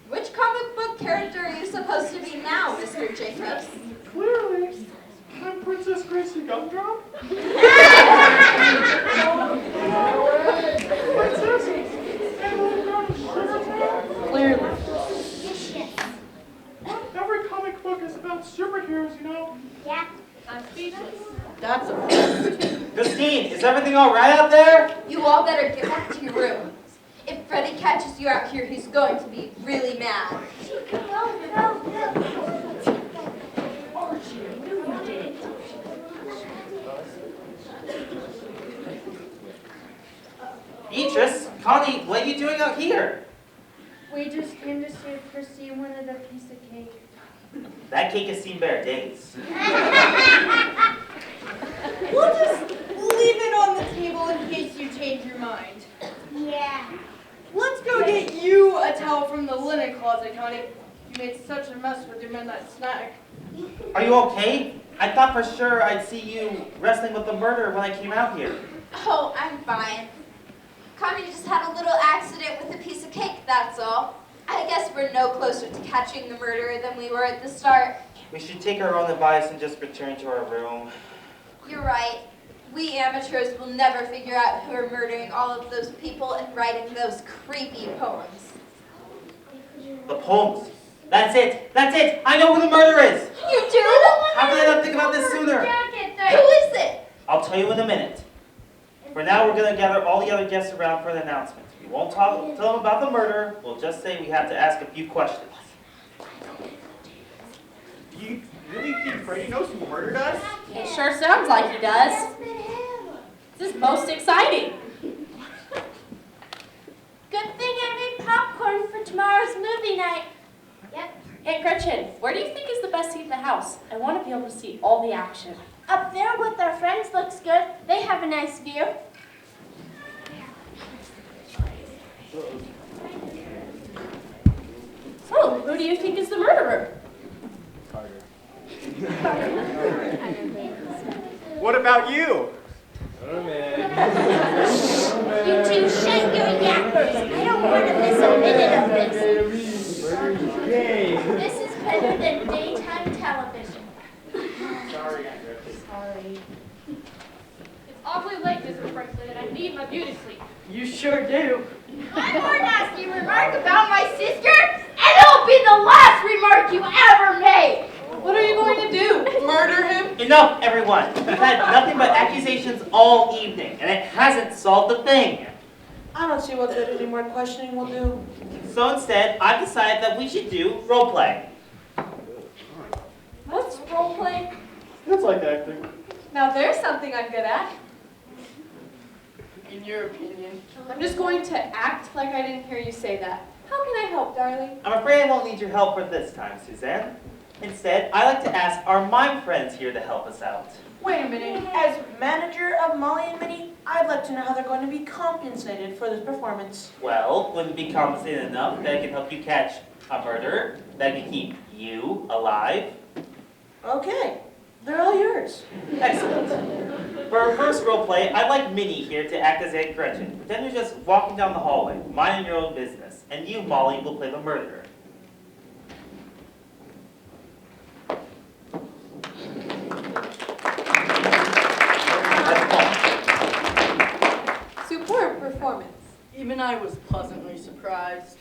Which comic book character are you supposed to be now, Mr. Jacobs? Clearly, I'm Princess Gracie Gumdrop. Princess, clearly. every comic book is about superheroes, you know. Yeah. I'm speechless. That's a first. Christine, is everything all right out there? You all better get back to your room. If Freddie catches you out here, he's going to be really mad. Beatrice, Connie, what are you doing out here? We just came to see if Christine wanted a piece of cake. That cake has seen better days. We'll just leave it on the table in case you change your mind. Yeah. Let's go get you a towel from the linen closet, Connie. You made such a mess with your midnight snack. Are you okay? I thought for sure I'd see you wrestling with the murderer when I came out here. Oh, I'm fine. Connie just had a little accident with a piece of cake, that's all. I guess we're no closer to catching the murderer than we were at the start. We should take our own advice and just return to our room. You're right. We amateurs will never figure out who are murdering all of those people and writing those creepy poems. The poems. That's it. That's it. I know who the murderer is. You do? How could I not think about this sooner? Who is it? I'll tell you in a minute. For now, we're going to gather all the other guests around for the announcement. We won't tell them about the murder. We'll just say we have to ask a few questions. You really think Freddie knows who murdered us? It sure sounds like he does. This is most exciting. Good thing I made popcorn for tomorrow's movie night. Yep. Hey, Gretchen, where do you think is the best seat in the house? I want to be able to see all the action. Up there with our friends looks good. They have a nice view. So, who do you think is the murderer? What about you? You two shut your yappers. I don't want to miss a minute of this. Hey. This is better than daytime television. Sorry, Andrew. Sorry. It's awfully late, Mrs. Franklin, and I need my beauty sleep. You sure do. One more nasty remark about my sister, and it'll be the last remark you ever made. What are you going to do? Murder him? Enough, everyone. We've had nothing but accusations all evening, and it hasn't solved a thing. I don't see what good any more questioning will do. So instead, I've decided that we should do role play. What's role play? It's like acting. Now there's something I'm good at. In your opinion. I'm just going to act like I didn't hear you say that. How can I help, darling? I'm afraid I won't need your help for this time, Suzanne. Instead, I'd like to ask our mime friends here to help us out. Wait a minute. As manager of Molly and Minnie, I'd like to know how they're going to be compensated for this performance. Well, wouldn't it be compensated enough that it can help you catch a murderer, that can keep you alive? Okay. They're all yours. Excellent. For our first role play, I'd like Minnie here to act as Aunt Gretchen. Pretend you're just walking down the hallway, minding your own business, and you, Molly, will play the murderer. Superb performance. Even I was pleasantly surprised.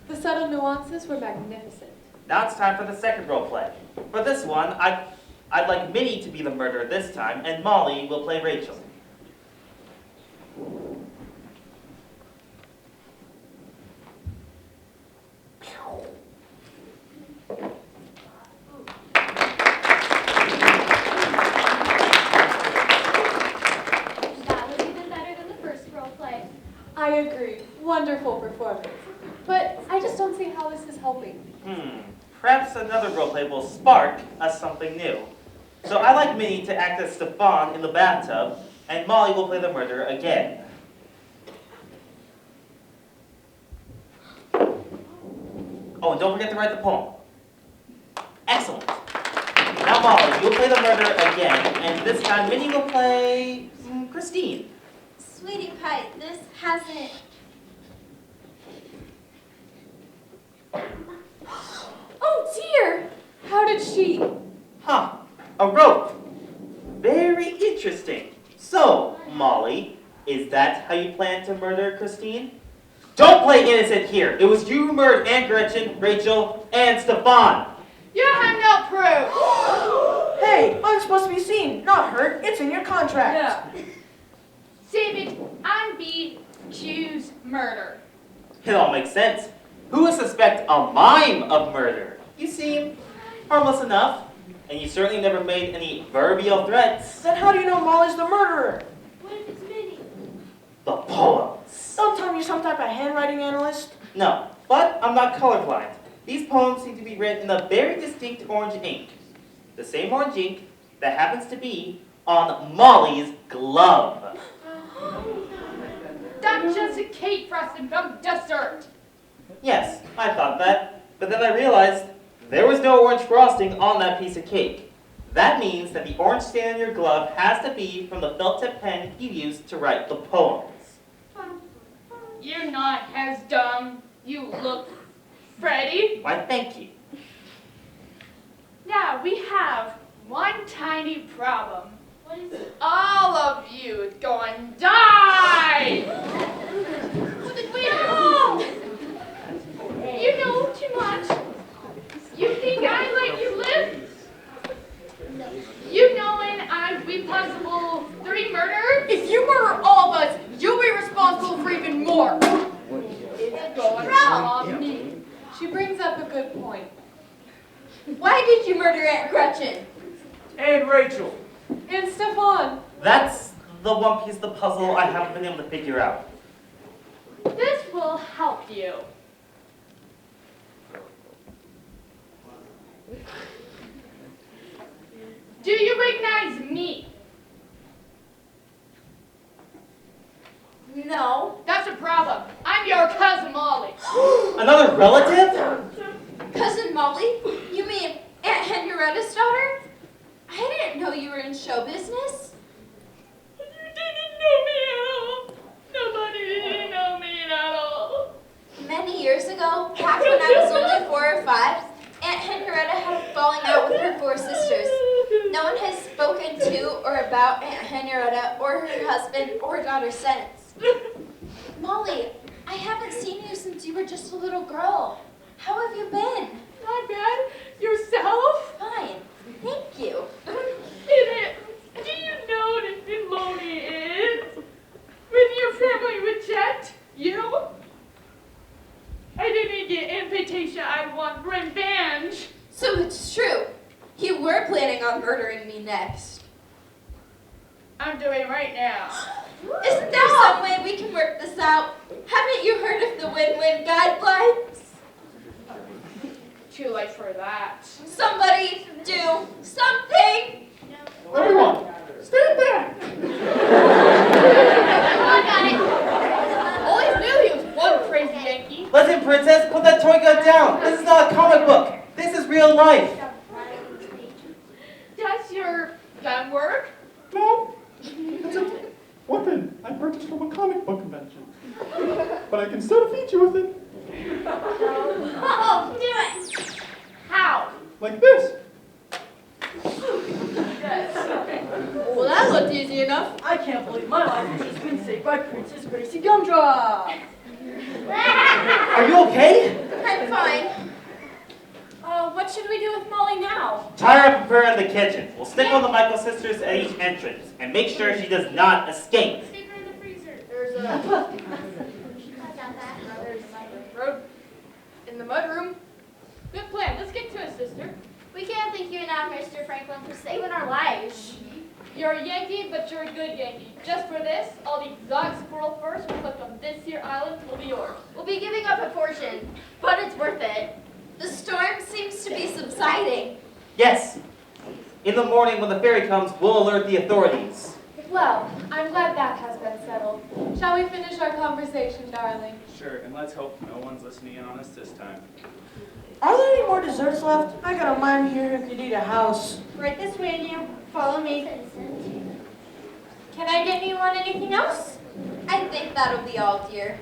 The subtle nuances were magnificent. Now it's time for the second role play. For this one, I'd like Minnie to be the murderer this time, and Molly will play Rachel. That was even better than the first role play. I agree. Wonderful performance. But I just don't see how this is helping. Perhaps another role play will spark us something new. So I'd like Minnie to act as Stefan in the bathtub, and Molly will play the murderer again. Oh, and don't forget to write the poem. Excellent. Now Molly, you'll play the murderer again, and this time Minnie will play Christine. Sweetie Pie, this hasn't... Oh dear! How did she? Huh, a rope. Very interesting. So, Molly, is that how you plan to murder Christine? Don't play innocent here. It was you who murdered Aunt Gretchen, Rachel, and Stefan. You have no proof. Hey, I'm supposed to be seen, not heard. It's in your contract. Yeah. David, I'm B. Choose murder. It all makes sense. Who would suspect a mime of murder? You seem harmless enough, and you certainly never made any verbal threats. Then how do you know Molly's the murderer? What if it's Minnie? The poems. Don't tell me you're some type of handwriting analyst. No, but I'm not colorblind. These poems seem to be written in a very distinct orange ink. The same orange ink that happens to be on Molly's glove. That's just a cake frosting from dessert. Yes, I thought that, but then I realized there was no orange frosting on that piece of cake. That means that the orange stain on your glove has to be from the felt tip pen you used to write the poems. You're not as dumb you look, Freddie. Why, thank you. Now we have one tiny problem. What is it? All of you is going to die! What did we do? You know too much. You think I let you live? You knowing I'd be possible 3 murders? If you murder all of us, you'll be responsible for even more. It's going on me. She brings up a good point. Why did you murder Aunt Gretchen? And Rachel. And Stefan. That's the one piece of the puzzle I haven't been able to figure out. This will help you. Do you recognize me? No. That's a problem. I'm your cousin Molly. Another relative? Cousin Molly? You mean Aunt Henrietta's daughter? I didn't know you were in show business. You didn't know me at all. Nobody didn't know me at all. Many Many years ago, back when I was only 4 or 5, Aunt Henrietta had a falling out with her 4 sisters. No one has spoken to or about Aunt Henrietta or her husband or daughter since. Molly, I haven't seen you since you were just a little girl. How have you been? Not bad. Yourself? Fine. Thank you. Do you know what a Filoni is? With your family reject you? I didn't get invitation. I want revenge. So it's true. You were planning on murdering me next. I'm doing right now. Isn't there some way we can work this out? Haven't you heard of the win-win guidelines? Too late for that. Somebody do something! Everyone, stand back! I got it. Always knew he was one crazy Yankee. Listen, princess, put that toy gun down. This is not a comic book. This is real life. Does your gun work? No, it's a weapon I purchased from a comic book convention. But I can still feed you with it. Oh, do it. How? Like this. Well, that looked easy enough. I can't believe my life has just been saved by Princess Gracie Gumdrop. Are you okay? I'm fine. What should we do with Molly now? Tie her up and put her in the kitchen. We'll stick one of the Michael sisters at each entrance and make sure she does not escape. Stick her in the freezer. There's a road in the mudroom. Good plan. Let's get to it, sister. We can't thank you enough, Mr. Franklin, for saving our lives. You're a Yankee, but you're a good Yankee. Just for this, all the exotic squirrel furs we collect on this here island will be yours. We'll be giving up a portion, but it's worth it. The storm seems to be subsiding. Yes. In the morning when the ferry comes, we'll alert the authorities. Well, I'm glad that has been settled. Shall we finish our conversation, darling? Sure, and let's hope no one's listening in on us this time. Are there any more desserts left? I got a man here who could eat a house. Right this way, now. Follow me. Can I get anyone anything else? I think that'll be all, dear.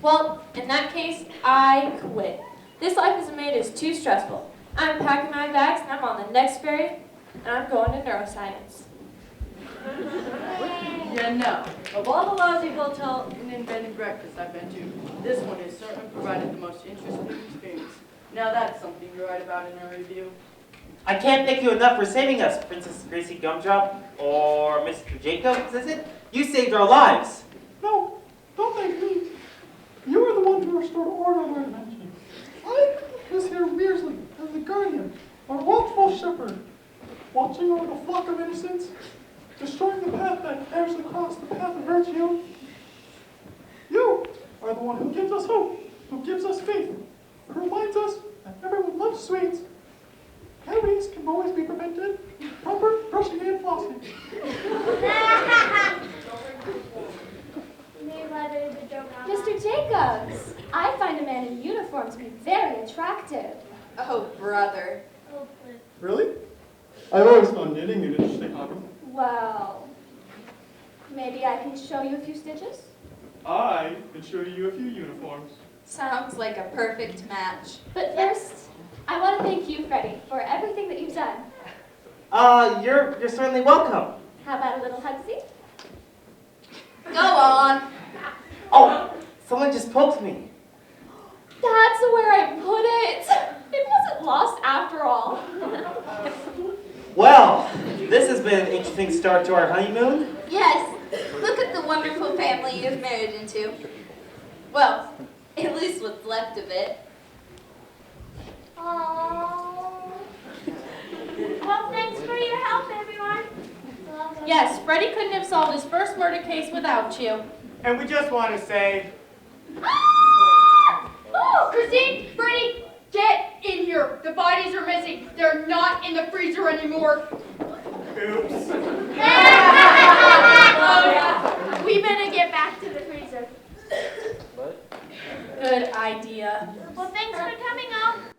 Well, in that case, I quit. This life as a maid is too stressful. I'm packing my bags and I'm on the next ferry, and I'm going to neuroscience. Yeah, no. Of all the lousy hotel and bed and breakfast I've been to, this one has certainly provided the most interesting experience. Now that's something to write about in a review. I can't thank you enough for saving us, Princess Gracie Gumdrop, or Mr. Jacobs, is it? You saved our lives. No, don't thank me. You were the one who restored order in our dimension. I was here merely as the guardian, our watchful shepherd, watching over the flock of innocents, destroying the path that bears across the path of virtue. You are the one who gives us hope, who gives us faith, who reminds us that everyone loves sweets. Cavities can always be prevented. Proper brushing and flossing. Mr. Jacobs, I find a man in uniform to be very attractive. Oh, brother. Really? I've always found knitting an interesting hobby. Well, maybe I can show you a few stitches? I can show you a few uniforms. Sounds like a perfect match. But first, I want to thank you, Freddie, for everything that you've done. You're certainly welcome. How about a little hugsy? Go on. Oh, someone just poked me. That's where I put it. It wasn't lost after all. Well, this has been an interesting start to our honeymoon. Yes, look at the wonderful family you've married into. Well, at least what's left of it. Oh. Well, thanks for your help, everyone. Yes, Freddie couldn't have solved his first murder case without you. And we just want to say, Oh, Christine, Brittany, get in here. The bodies are missing. They're not in the freezer anymore. oops. We better get back to the freezer. Good idea. Well, thanks for coming out.